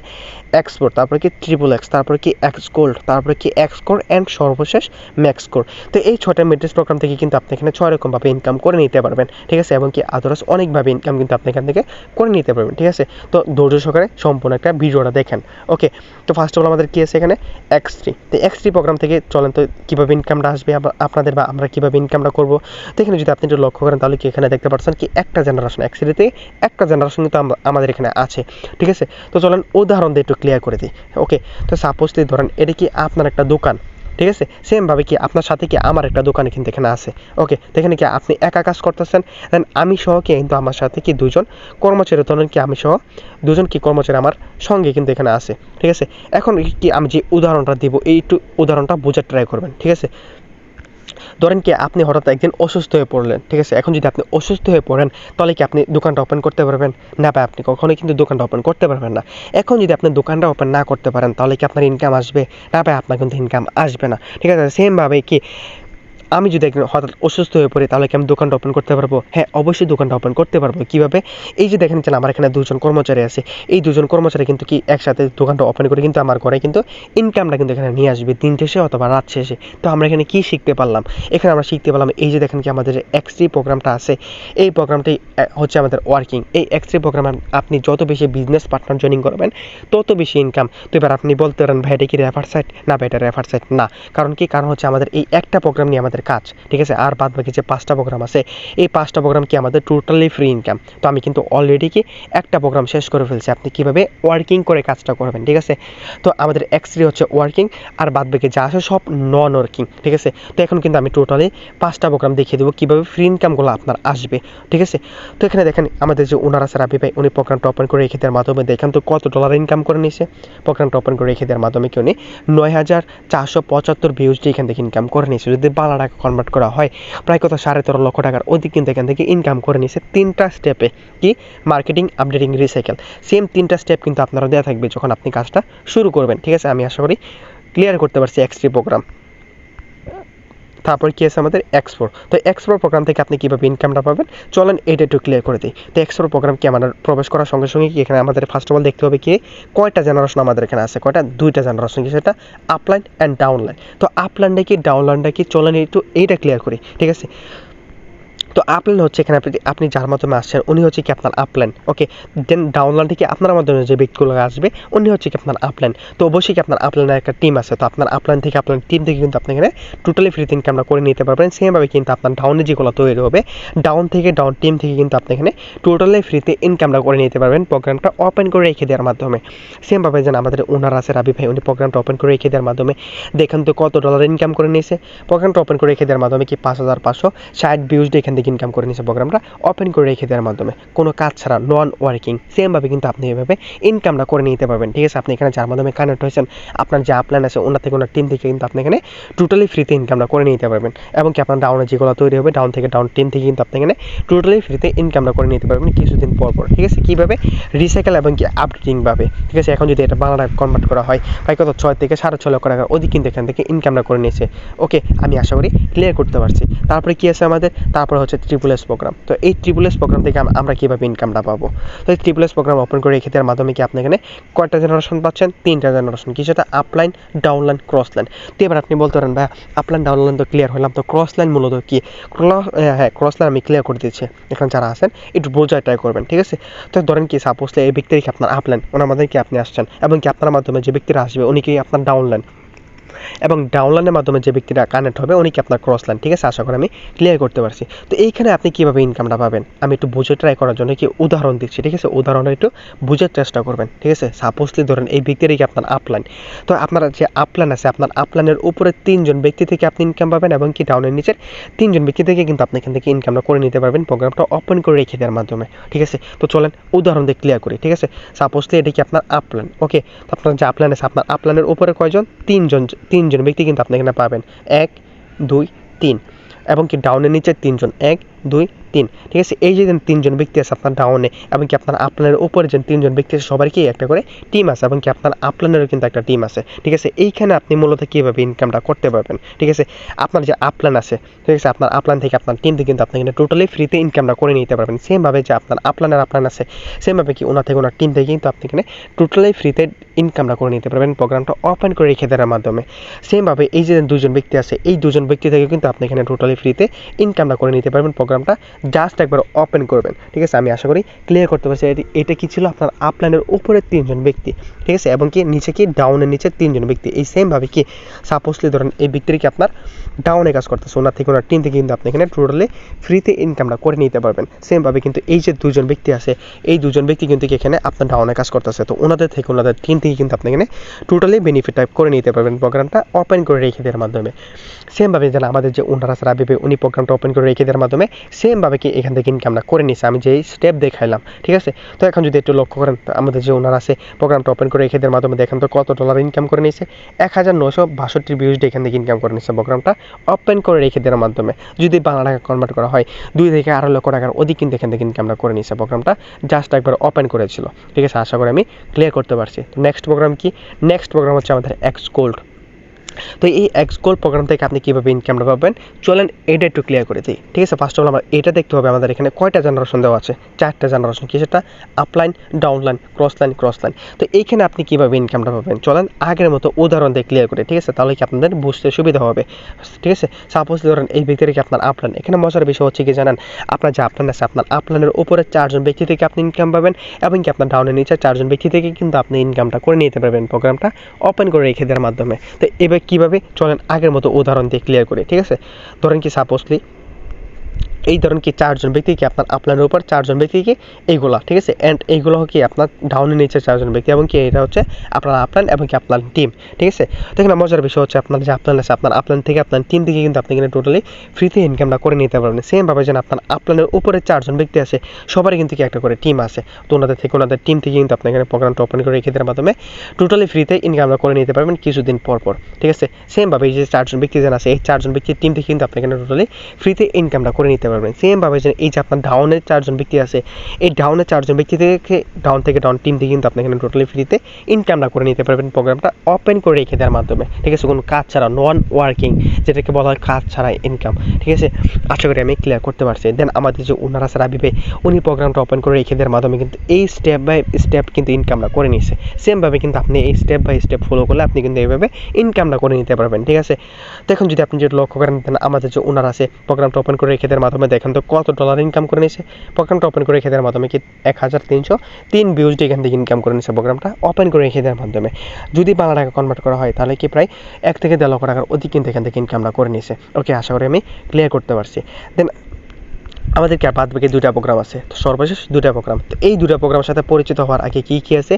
এক্সপোর্ট, তারপরে কি XXX, তারপরে কি এক্স গোল্ড, তারপরে কি এক্স কোর অ্যান্ড সর্বশেষ ম্যাক্স কোর। তো এই 6টা মেট্রিক্স প্রোগ্রাম থেকে কিন্তু আপনি এখানে 6 রকমভাবে ইনকাম করে নিতে পারবেন। ঠিক আছে, এবং কি আদার্স অনেকভাবে ইনকাম কিন্তু আপনি এখান থেকে করে নিতে পারবেন। ঠিক আছে, তো ধৈর্য সহকারে সম্পূর্ণ একটা ভিডিওটা দেখেন। ওকে, তো ফার্স্ট অফ অল আমাদের কী আছে এখানে এক্সটি। তো এক্সটি প্রোগ্রাম থেকে চলেন তো কীভাবে ইনকামটা আসবে আপনাদের বা আমরা কীভাবে ইনকামটা করবো। তো এখানে যদি আপনি একটু লক্ষ্য করেন তাহলে কি এখানে দেখতে পাচ্ছেন কি একটা জেনারেশন এক্সটিতে একটা জেনারেশন কিন্তু আমাদের এখানে আছে। ঠিক আছে, তো চলেন উদাহরণ দিয়ে একটু ক্লিয়ার করে দিই। ওকে, তো সাপোজলি ধরেন এটা কি আপনার একটা দোকান। ঠিক আছে, সেমভাবে কি আপনার সাথে কি আমার একটা দোকানে কিন্তু এখানে আছে। ওকে, তো এখানে কি আপনি একা কাজ করতেছেন, দেন আমি সহ কি কিন্তু আমার সাথে কি 2জন কর্মচারী, ধরেন কি আমি সহ 2জন কি কর্মচারী আমার সঙ্গে কিন্তু এখানে আছে। ঠিক আছে, এখন কি আমি যে উদাহরণটা দিব এই একটু উদাহরণটা বোঝার ট্রাই করবেন। ঠিক আছে, ধরেন কি আপনি হঠাৎ একদিন অসুস্থ হয়ে পড়লেন। ঠিক আছে, এখন যদি আপনি অসুস্থ হয়ে পড়েন তাহলে কি আপনি দোকানটা ওপেন করতে পারবেন? না ভাই, আপনি কখনোই কিন্তু দোকানটা ওপেন করতে পারবেন না। এখন যদি আপনি দোকানটা ওপেন না করতে পারেন তাহলে কি আপনার ইনকাম আসবে? না ভাই, আপনার কিন্তু ইনকাম আসবে না। ঠিক আছে, সেমভাবে কি আমি যদি একদিন হঠাৎ অসুস্থ হয়ে পড়ি তাহলে কি আমি দোকানটা ওপেন করতে পারবো? হ্যাঁ, অবশ্যই দোকানটা ওপন করতে পারবো। কীভাবে? এই যে দেখেন আমার এখানে 2জন কর্মচারী আছে, এই 2জন কর্মচারী কিন্তু কি একসাথে দোকানটা ওপেন করে কিন্তু আমার ঘরে কিন্তু ইনকামটা কিন্তু এখানে নিয়ে আসবে দিন শেষে অথবা রাত শেষে। তো আমরা এখানে কি শিখতে পারলাম? এখানে আমরা শিখতে পারলাম এই যে দেখেন কি আমাদের যে এক্সটি প্রোগ্রামটা আছে, এই প্রোগ্রামটি হচ্ছে আমাদের ওয়ার্কিং। এই এক্সটি প্রোগ্রামে আপনি যত বেশি বিজনেস পার্টনার জয়েনিং করবেন তত বেশি ইনকাম। তো এবার আপনি বলতে পারেন ভাই এটা কি রেফার সাইট? না ভাই, এটা রেফার সাইট না। কারণ কি? কারণ হচ্ছে আমাদের এই একটা প্রোগ্রাম নিয়ে আমাদের আমাদের কাজ, ঠিক আছে। আর বাদ বাকি যে 5টা প্রোগ্রাম আছে, এই 5টা প্রোগ্রাম কি আমাদের টোটালি ফ্রি ইনকাম। তো আমি কিন্তু অলরেডি কি একটা প্রোগ্রাম শেষ করে ফেলছি, আপনি কিভাবে ওয়ার্কিং করে কাজটা করবেন, ঠিক আছে। তো আমাদের X3 হচ্ছে ওয়ার্কিং, আর বাদ বাকি যা আছে সব নন ওয়ার্কিং, ঠিক আছে। তো এখন কিন্তু আমি টোটালি 5টা প্রোগ্রাম দেখিয়ে দেবো কীভাবে ফ্রি ইনকামগুলো আপনার আসবে, ঠিক আছে। তো এখানে দেখেন আমাদের যে ওনার আছে রাবি ভাই, উনি প্রোগ্রামটা ওপেন করে রেখে দেওয়ার মাধ্যমে দেখেন তো কত ডলার ইনকাম করে নিয়েছে। প্রোগ্রামটা ওপেন করে রেখে দেওয়ার মাধ্যমে কি উনি 9,475 ভিউজটি এখান থেকে ইনকাম করে নিয়েছে। যদি বাংলা টাকা কনভার্ট করা হয় প্রায় কত 13.5 লক্ষ টাকার অধিক কিন্তু এখান থেকে ইনকাম করে নিয়েছে 3টা স্টেপে। কি মার্কেটিং, আপডেটিং, রিসাইকেল, সেম 3টা স্টেপ কিন্তু আপনারা দেওয়া থাকবে যখন আপনি কাজটা শুরু করবেন, ঠিক আছে। আমি আশা করি ক্লিয়ার করতে পারছি X3 প্রোগ্রাম। তারপর কি আছে আমাদের X4। তো X4 প্রোগ্রাম থেকে আপনি কীভাবে ইনকামটা পাবেন চলেন এটা একটু ক্লিয়ার করে দিই। তো X4 প্রোগ্রাম কি আমাদের প্রবেশ করার সঙ্গে সঙ্গে কি এখানে আমাদের ফার্স্ট অফ অল দেখতে হবে কি কয়টা জেনারেশন আমাদের এখানে আছে, কয়টা 2টা জেনারেশন, কি সেটা আপলাইন অ্যান্ড ডাউনলাইন। তো আপলাইনটা কি ডাউনলাইনটা কি চলেন একটু এইটা ক্লিয়ার করি, ঠিক আছে। তো আপলাইন হচ্ছে এখানে আপনি যার মাধ্যমে আসছেন উনি হচ্ছে কি আপনার আপলাইন, ওকে। দেন ডাউনলাইন থেকে আপনার মাধ্যমে যে ব্যক্তিগুলো আসবে উনি হচ্ছে কি আপনার আপলাইন। তো অবশ্যই কি আপনার আপলাইনের একটা টিম আছে, তো আপনার আপলাইন থেকে আপনার টিম থেকে কিন্তু আপনি এখানে টোটালি ফ্রিতে ইনকামটা করে নিতে পারবেন। সেমভাবে কিন্তু আপনার ডাউনে যেগুলো তৈরি হবে ডাউন টিম থেকে কিন্তু আপনি এখানে টোটালি ফ্রিতে ইনকামটা করে নিতে পারবেন প্রোগ্রামটা ওপেন করে রেখে দেওয়ার মাধ্যমে। সেমভাবে যেন আমাদের ওনার আছে রাবি ভাই, উনি প্রোগ্রামটা ওপেন করে রেখে দেওয়ার মাধ্যমে দেখেন তো কত ডলার ইনকাম করে নিয়েছে। প্রোগ্রামটা ওপেন করে রেখে দেওয়ার মাধ্যমে কি 5,560 ভিউজ এখান থেকে ইনকাম করে নিয়েছে প্রোগ্রামটা ওপেন করে রেখে দেওয়ার মাধ্যমে, কোনো কাজ ছাড়া নন ওয়ার্কিং। সেমভাবে কিন্তু আপনি এভাবে ইনকামটা করে নিতে পারবেন, ঠিক আছে। আপনি এখানে যার মাধ্যমে কানেক্ট হয়েছেন আপনার যে আপলাইন আছে ওনার থেকে ওনার টিম থেকে কিন্তু আপনি এখানে টোটালি ফ্রিতে ইনকামটা করে নিতে পারবেন। এবং কি আপনার ডাউনে যেগুলো তৈরি হবে ডাউন টিম থেকে কিন্তু আপনি এখানে টোটালি ফ্রিতে ইনকামটা করে নিতে পারবেন কিছুদিন পর, ঠিক আছে। কীভাবে রিসাইকেল এবং কি আপডেটিংভাবে, ঠিক আছে। এখন যদি এটা বাংলা টাকা কনভার্ট করা হয় প্রায় কত 6 থেকে 6.5 লক্ষ টাকার অধিক কিন্তু এখান থেকে ইনকামটা করে নিয়েছে, ওকে। আমি আশা করি ক্লিয়ার করতে পারছি। তারপরে কি আছে আমাদের, তারপরে হচ্ছে SSS প্রোগ্রাম। তো এই SSS প্রোগ্রাম থেকে আমরা কীভাবে ইনকামটা পাবো। তো এই SSS প্রোগ্রাম ওপেন করে রেখে দেওয়ার মাধ্যমে কি আপনি এখানে কয়টা জেনারেশন পাচ্ছেন, 3টা জেনারেশন, কি সেটা আপলাইন, ডাউনলাইন, ক্রসলাইন। তো এবার আপনি বলতে পারেন ভাই আপলাইন ডাউনলাইন তো ক্লিয়ার হলাম, তো ক্রসলাইন মূলত কি। হ্যাঁ, ক্রসলাইন আমি ক্লিয়ার করে দিচ্ছি, এখানে যারা আছেন একটু বোঝার ট্রাই করবেন, ঠিক আছে। তো ধরেন কি সাপোজলি এই ব্যক্তির কি আপনার আপলাইন, ওনার মাধ্যমে কি আপনি আসছেন এবং কি আপনার মাধ্যমে যে ব্যক্তিরা আসবে উনি কি আপনার ডাউনলাইন, এবং ডাউনলাইনের মাধ্যমে যে ব্যক্তিরা কানেক্ট হবে উনি কি আপনার ক্রসলাইন, ঠিক আছে। আশা করি আমি ক্লিয়ার করতে পারছি। তো এইখানে আপনি কীভাবে ইনকামটা পাবেন আমি একটু বুঝে ট্রাই করার জন্য কি উদাহরণ দিচ্ছি, ঠিক আছে। উদাহরণটা একটু বুঝার চেষ্টা করবেন, ঠিক আছে। সাপোজলি ধরেন এই ব্যক্তিরই কি আপনার আপলাইন, তো আপনার যে আপলাইন আছে আপনার আপলাইনের উপরে 3জন ব্যক্তি থেকে আপনি ইনকাম পাবেন এবং কি ডাউনের নিচের 3জন ব্যক্তি থেকে কিন্তু আপনি এখান থেকে ইনকামটা করে নিতে পারবেন প্রোগ্রামটা ওপেন করে রেখে দেওয়ার মাধ্যমে, ঠিক আছে। তো চলেন উদাহরণ দিয়ে ক্লিয়ার করি, ঠিক আছে। সাপোজলি এটা কি আপনার আপলাইন, ওকে। তো আপনার যে আপলাইন আছে আপনার আপলাইনের উপরে কয়জন, 3জন ব্যক্তি কিন্তু আপনি এখানে পাবেন 1 2 3, এবং কি ডাউনের নিচে 3জন 1 2 3, ঠিক আছে। এই যে 3জন ব্যক্তি আছে আপনার ডাউনে এবং কি আপনার আপলাইনের উপরে যে 3জন ব্যক্তি আছে সবার কি একটা করে টিম আছে এবং কি আপনার আপলাইনেরও কিন্তু একটা টিম আছে, ঠিক আছে। এইখানে আপনি মূলত কীভাবে ইনকামটা করতে পারবেন, ঠিক আছে। আপনার যে আপলাইন আছে, ঠিক আছে, আপনার আপলাইন থেকে আপনার টিম থেকে কিন্তু আপনি এখানে টোটালি ফ্রিতে ইনকামটা করে নিতে পারবেন। সেমভাবে যে আপনার আপলাইন আছে সেমভাবে কি ওনার থেকে ওনার টিম থেকে কিন্তু আপনি এখানে টোটালি ফ্রিতে ইনকামটা করে নিতে পারবেন প্রোগ্রামটা ওপেন করে রেখে দেওয়ার মাধ্যমে। সেমভাবে এই যে 2জন ব্যক্তি আছে এই 2জন ব্যক্তি থেকে কিন্তু আপনি এখানে টোটালি ফ্রিতে ইনকামটা করে নিতে পারবেন প্রোগ্রামটা জাস্ট একবার ওপেন করবেন, ঠিক আছে। আমি আশা করি ক্লিয়ার করতে পারছি। এটা কি ছিল আপনার আপলাইনের উপরে 3জন ব্যক্তি, ঠিক আছে, এবং কি নিচে কি ডাউনের নিচে 3জন ব্যক্তি। এই সেমভাবে কি সাপোজলি ধরেন এই ব্যক্তির কি আপনার ডাউনে কাজ করতেছে ওনার থেকে ওনার টিম থেকে কিন্তু আপনি এখানে টোটালি ফ্রিতে ইনকামটা করে নিতে পারবেন। সেমভাবে কিন্তু এই যে 2জন ব্যক্তি আছে এই 2জন ব্যক্তি কিন্তু এখানে আপনার ডাউনে কাজ করতেছে, তো ওনাদের থেকে ওনাদের টিম থেকে কিন্তু আপনি এখানে টোটালি বেনিফিট টাইপ করে নিতে পারবেন প্রোগ্রামটা ওপেন করে রেখে দেওয়ার মাধ্যমে। সেমভাবে যেন আমাদের যে ওনার আছে রাবি ভাই উনি প্রোগ্রামটা ওপেন করে রেখে দেওয়ার মাধ্যমে সেমভাবে কি এখান থেকে ইনকামটা করে নিচ্ছে আমি যেই স্টেপ দেখাইলাম, ঠিক আছে। তো এখন যদি একটু লক্ষ্য করেন আমাদের যে ওনার আছে প্রোগ্রামটা ওপেন করে রেখে দেওয়ার মাধ্যমে দেখেন তো কত ডলার ইনকাম করে নিয়েছে 1962 ভিউজ এখান থেকে ইনকাম করে নিচ্ছে প্রোগ্রামটা ওপেন করে রেখে দেওয়ার মাধ্যমে। যদি বাংলা টাকা কনভার্ট করা হয় 2 থেকে 8 লক্ষ টাকার অধিক কিন্তু এখান থেকে ইনকামটা করে নিচ্ছে প্রোগ্রামটা জাস্ট একবার ওপেন করেছিল, ঠিক আছে। আশা করি আমি ক্লিয়ার করতে পারছি। তো নেক্সট প্রোগ্রাম কি, নেক্সট প্রোগ্রাম হচ্ছে আমাদের Xgold। তো এই Xgold প্রোগ্রাম থেকে আপনি কীভাবে ইনকামটা পাবেন চলেন এটা একটু ক্লিয়ার করে দিই, ঠিক আছে। ফার্স্ট অফ অল আমার এটা দেখতে হবে আমাদের এখানে কয়টা জেনারেশন দেওয়া আছে, 4টা জেনারেশন, কি সেটা আপলাইন, ডাউনলাইন, ক্রসলাইন। তো এইখানে আপনি কীভাবে ইনকামটা পাবেন চলেন আগের মতো উদাহরণ দিয়ে ক্লিয়ার করে, ঠিক আছে, তাহলে কি আপনাদের বুঝতে সুবিধা হবে, ঠিক আছে। সাপোজ ধরেন এই ব্যক্তির কি আপনার আপলাইন, এখানে মজার বিষয় হচ্ছে কি জানেন আপনার যে আপলাইন আছে আপনার আপলাইনের উপরে 4জন ব্যক্তি থেকে আপনি ইনকাম পাবেন এবং কি আপনার ডাউনের নিচে 4জন ব্যক্তি থেকে কিন্তু আপনি ইনকামটা করে নিতে পারবেন প্রোগ্রামটা ওপেন করে রেখে দেওয়ার মাধ্যমে। তো এই ব্যক্তি কীভাবে চলেন আগের মতো উদাহরণ দিয়ে ক্লিয়ার করে, ঠিক আছে। ধরেন কি সাপোজলি এই ধরেন কি 4 জন ব্যক্তি কি আপনার আপলাইনের উপর 4 জন ব্যক্তি কি এইগুলা, ঠিক আছে। অ্যান্ড এইগুলো কি আপনার ডাউনের নিচে 4 জন ব্যক্তি এবং কি এটা হচ্ছে আপনার আপলাইন এবং কি আপনার টিম, ঠিক আছে। তো এখানে মজার বিষয় হচ্ছে আপনার যে আপলাইন আছে আপনার আপলাইন থেকে আপনার টিম থেকে কিন্তু আপনি এখানে টোটালি ফ্রিতে ইনকামটা করে নিতে পারবেন। সেমভাবে যেন আপনার আপলাইনের উপরে 4 জন ব্যক্তি আছে সবারই কিন্তু কি একটা করে টিম আছে, তো ওনাদের থেকে ওনাদের টিম থেকে কিন্তু আপনি এখানে প্রোগ্রামটা ওপেন করে রেখে দেওয়ার মাধ্যমে টোটালি ফ্রিতে ইনকামটা করে নিতে পারবেন কিছুদিন পর পর, ঠিক আছে। সেমভাবে এই যে 4 জন ব্যক্তি যেন আছে এই 4 জন ব্যক্তির টিম থেকে কিন্তু আপনি এখানে টোটালি ফ্রিতে ইনকামটা করে নিতে পারবেন। সেমভাবে যে এই যে আপনার ডাউনের 4 জন ব্যক্তি আছে এই ডাউনের 4 জন ব্যক্তি থেকে ডাউন টিম থেকে কিন্তু আপনি এখানে টোটালি ফ্রিতে ইনকামটা করে নিতে পারবেন প্রোগ্রামটা ওপেন করে রেখে দেওয়ার মাধ্যমে, ঠিক আছে। কোনো কাজ ছাড়া নন ওয়ার্কিং যেটাকে বলা হয় কাজ ছাড়া ইনকাম, ঠিক আছে। আশা করি আমি ক্লিয়ার করতে পারছি। দেন আমাদের যে ওনার আছে রাবিবে উনি প্রোগ্রামটা ওপেন করে রেখে দেওয়ার মাধ্যমে কিন্তু এই স্টেপ বাই স্টেপ কিন্তু ইনকামটা করে নিচ্ছে। সেমভাবে কিন্তু আপনি এই স্টেপ বাই স্টেপ ফলো করলে আপনি কিন্তু এইভাবে ইনকামটা করে নিতে পারবেন, ঠিক আছে। দেখুন যদি আপনি যদি লক্ষ্য করেন আমাদের যে ওনার আছে প্রোগ্রামটা ওপেন করে রেখে দেওয়ার মাধ্যমে দেখেন তো কত ডলার ইনকাম করে নিয়েছে প্রোগ্রামটা ওপেন করে রেখে দেওয়ার মাধ্যমে কি 1303 ভিউজটি এখান থেকে ইনকাম করে নিয়েছে প্রোগ্রামটা ওপেন করে রেখে দেওয়ার মাধ্যমে। যদি বাংলা টাকা কনভার্ট করা হয় তাহলে কি প্রায় 1 থেকে 1.5 লক্ষ টাকার অধিক কিন্তু এখান থেকে ইনকামটা করে নিয়েছে। ওকে, আশা করি আমি ক্লিয়ার করতে পারছি। দেন আমাদেরকে আর বাদ বাকি 2টা প্রোগ্রাম আছে, তো সর্বশেষ 2টা প্রোগ্রাম। তো এই 2টা প্রোগ্রামের সাথে পরিচিত হওয়ার আগে কি কি আছে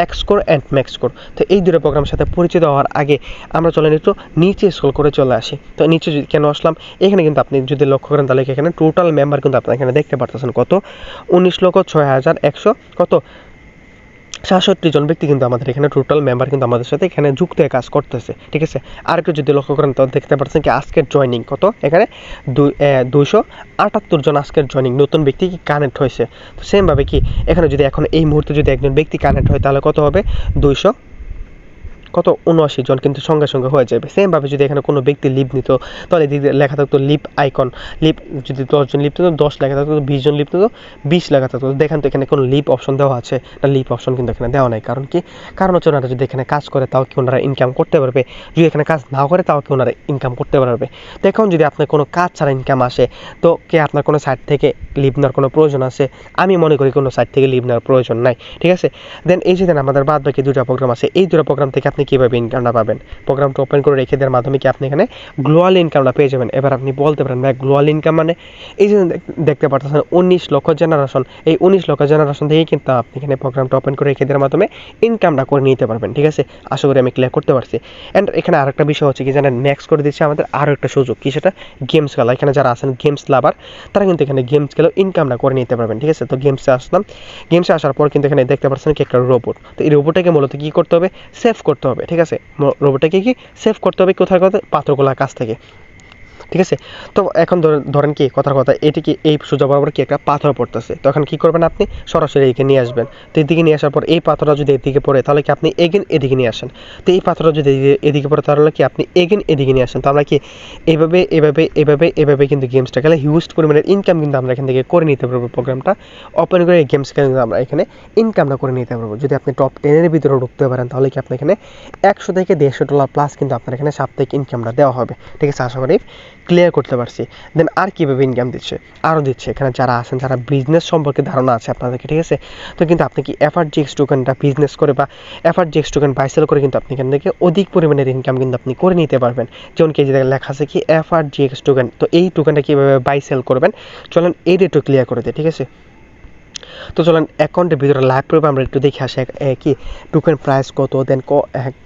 এক্সকোর অ্যান্ড ম্যাক্সকোর। তো এই 2টা প্রোগ্রামের সাথে পরিচিত হওয়ার আগে আমরা চলেন একটু নিচে স্ক্রল করে চলে আসি। তো নিচে যদি কেন আসলাম, এখানে কিন্তু আপনি যদি লক্ষ্য করেন তাহলে এখানে টোটাল মেম্বার কিন্তু আপনি এখানে দেখতে পারতেছেন কত 19,06,100 কত 67 জন ব্যক্তি কিন্তু আমাদের এখানে টোটাল মেম্বার কিন্তু আমাদের সাথে এখানে যুক্ত হয়ে কাজ করতেছে, ঠিক আছে। আর একটু যদি লক্ষ্য করেন তাহলে দেখতে পাচ্ছেন কি আজকের জয়নিং কত এখানে 278 জন আজকের জয়নিং নতুন ব্যক্তি কি কানেক্ট হয়েছে। তো সেমভাবে কি এখানে যদি এখন এই মুহূর্তে যদি একজন ব্যক্তি কানেক্ট হয় তাহলে কত হবে 79 জন কিন্তু সঙ্গে সঙ্গে হয়ে যাবে। সেমভাবে যদি এখানে কোনো ব্যক্তি লিভ নিত তাহলে লেখা থাকতো লিভ আইকন, লিভ যদি 10 জন লিভ নিত 10 লেখা থাকতো, 20 জন লিভ নিত 20 লেখা থাকতো। দেখেন তো এখানে কোনো লিভ অপশন দেওয়া আছে না, লিভ অপশন কিন্তু এখানে দেওয়া নাই। কারণ কি কারণ হচ্ছে ওনারা যদি এখানে কাজ করে তাও কি ওনারা ইনকাম করতে পারবে, যদি এখানে কাজ না করে তাও কি ওনারা ইনকাম করতে পারবে। তো এখন যদি আপনার কোনো কাজ ছাড়া ইনকাম আসে তো কি আপনার কোনো সাইট থেকে লিভ নেওয়ার কোনো প্রয়োজন আছে? আমি মনে করি কোনো সাইট থেকে লিভ নেওয়ার প্রয়োজন নাই, ঠিক আছে। দেন এই যে আমাদের বাদ বাকি 2টা প্রোগ্রাম আছে, এই 2টা প্রোগ্রাম থেকে আপনি কীভাবে ইনকামটা পাবেন? প্রোগ্রামটা ওপেন করে রেখে দেওয়ার মাধ্যমে কি আপনি এখানে গ্লোবাল ইনকামটা পেয়ে যাবেন। এবার আপনি বলতে পারেন ভাই গ্লোবাল ইনকাম মানে এই যে দেখতে পাচ্ছেন 19 লক্ষ জেনারেশন, এই 19 লক্ষ জেনারেশন থেকে কিন্তু আপনি এখানে প্রোগ্রামটা ওপেন করে রেখে দেওয়ার মাধ্যমে ইনকামটা করে নিতে পারবেন, ঠিক আছে। আশা করি আমি ক্লিয়ার করতে পারছি। অ্যান্ড এখানে আরেকটা বিষয় হচ্ছে কি জানেন, ম্যাক্স করে দিচ্ছে আমাদের আরও একটা সুযোগ কি সেটা গেমস খেলা। এখানে যারা আছেন গেমস লাভার তারা কিন্তু এখানে গেমস খেলেও ইনকামটা করে নিতে পারবেন, ঠিক আছে। তো গেমসে আসলাম, গেমসে আসার পর কিন্তু এখানে দেখতে পাচ্ছেন কি একটা রোবট। তো এই রোবটটাকে মূলত কী করতে হবে, সেভ করতে হবে, ঠিক আছে। রোবটটাকে কি সেভ করতে হবে কোথায় কথা পাথরগুলোর কাছ থেকে, ঠিক আছে। তো এখন ধরেন কি কথার কথা এটি কি এই সোজা বরাবর কি একটা পাথর পড়তেছে, তখন কি করবেন আপনি সরাসরি এদিকে নিয়ে আসবেন। তো এদিকে নিয়ে আসার পর এই পাথরটা যদি এদিকে পড়ে তাহলে কি আপনি এগেন এদিকে নিয়ে আসেন। তো এই পাথরটা যদি এদিকে পড়ে তাহলে কি আপনি এগেন এদিকে নিয়ে আসেন। তো আমরা কি এভাবে কিন্তু গেমসটা খেলে হিউজ পরিমাণের ইনকাম কিন্তু আমরা এখান থেকে করে নিতে পারবো। প্রোগ্রামটা ওপেন করে এই গেমস খেলে কিন্তু আমরা এখানে ইনকামটা করে নিতে পারবো। যদি আপনি টপ 10-এর ভিতরে ঢুকতে পারেন তাহলে কি আপনি এখানে 100 থেকে 150 ডলার প্লাস কিন্তু আপনার এখানে সাপ্তাহিক ইনকামটা দেওয়া হবে, ঠিক আছে। আশা করি ক্লিয়ার করতে পারছি। দেন আর কীভাবে ইনকাম দিচ্ছে, আরও দিচ্ছে এখানে যারা আছেন যারা বিজনেস সম্পর্কে ধারণা আছে আপনাদেরকে, ঠিক আছে। তো কিন্তু আপনি কি এফআরজিএক্স টোকেনটা বিজনেস করে বা এফআরজিএক্স টোকেন বাই সেল করে কিন্তু আপনি এখান থেকে অধিক পরিমাণের ইনকাম কিন্তু আপনি করে নিতে পারবেন। যেমন কি যে লেখা আছে কি এফআরজিএক্স টোকেন, তো এই টোকেনটা কীভাবে বাই সেল করবেন চলেন এইটা একটু ক্লিয়ার করে দিই, ঠিক আছে। তো চলেন অ্যাকাউন্টের ভিতরে লাইভ প্রুফ আমরা একটু দেখে আসি কি টোকেন প্রাইস কত, দেন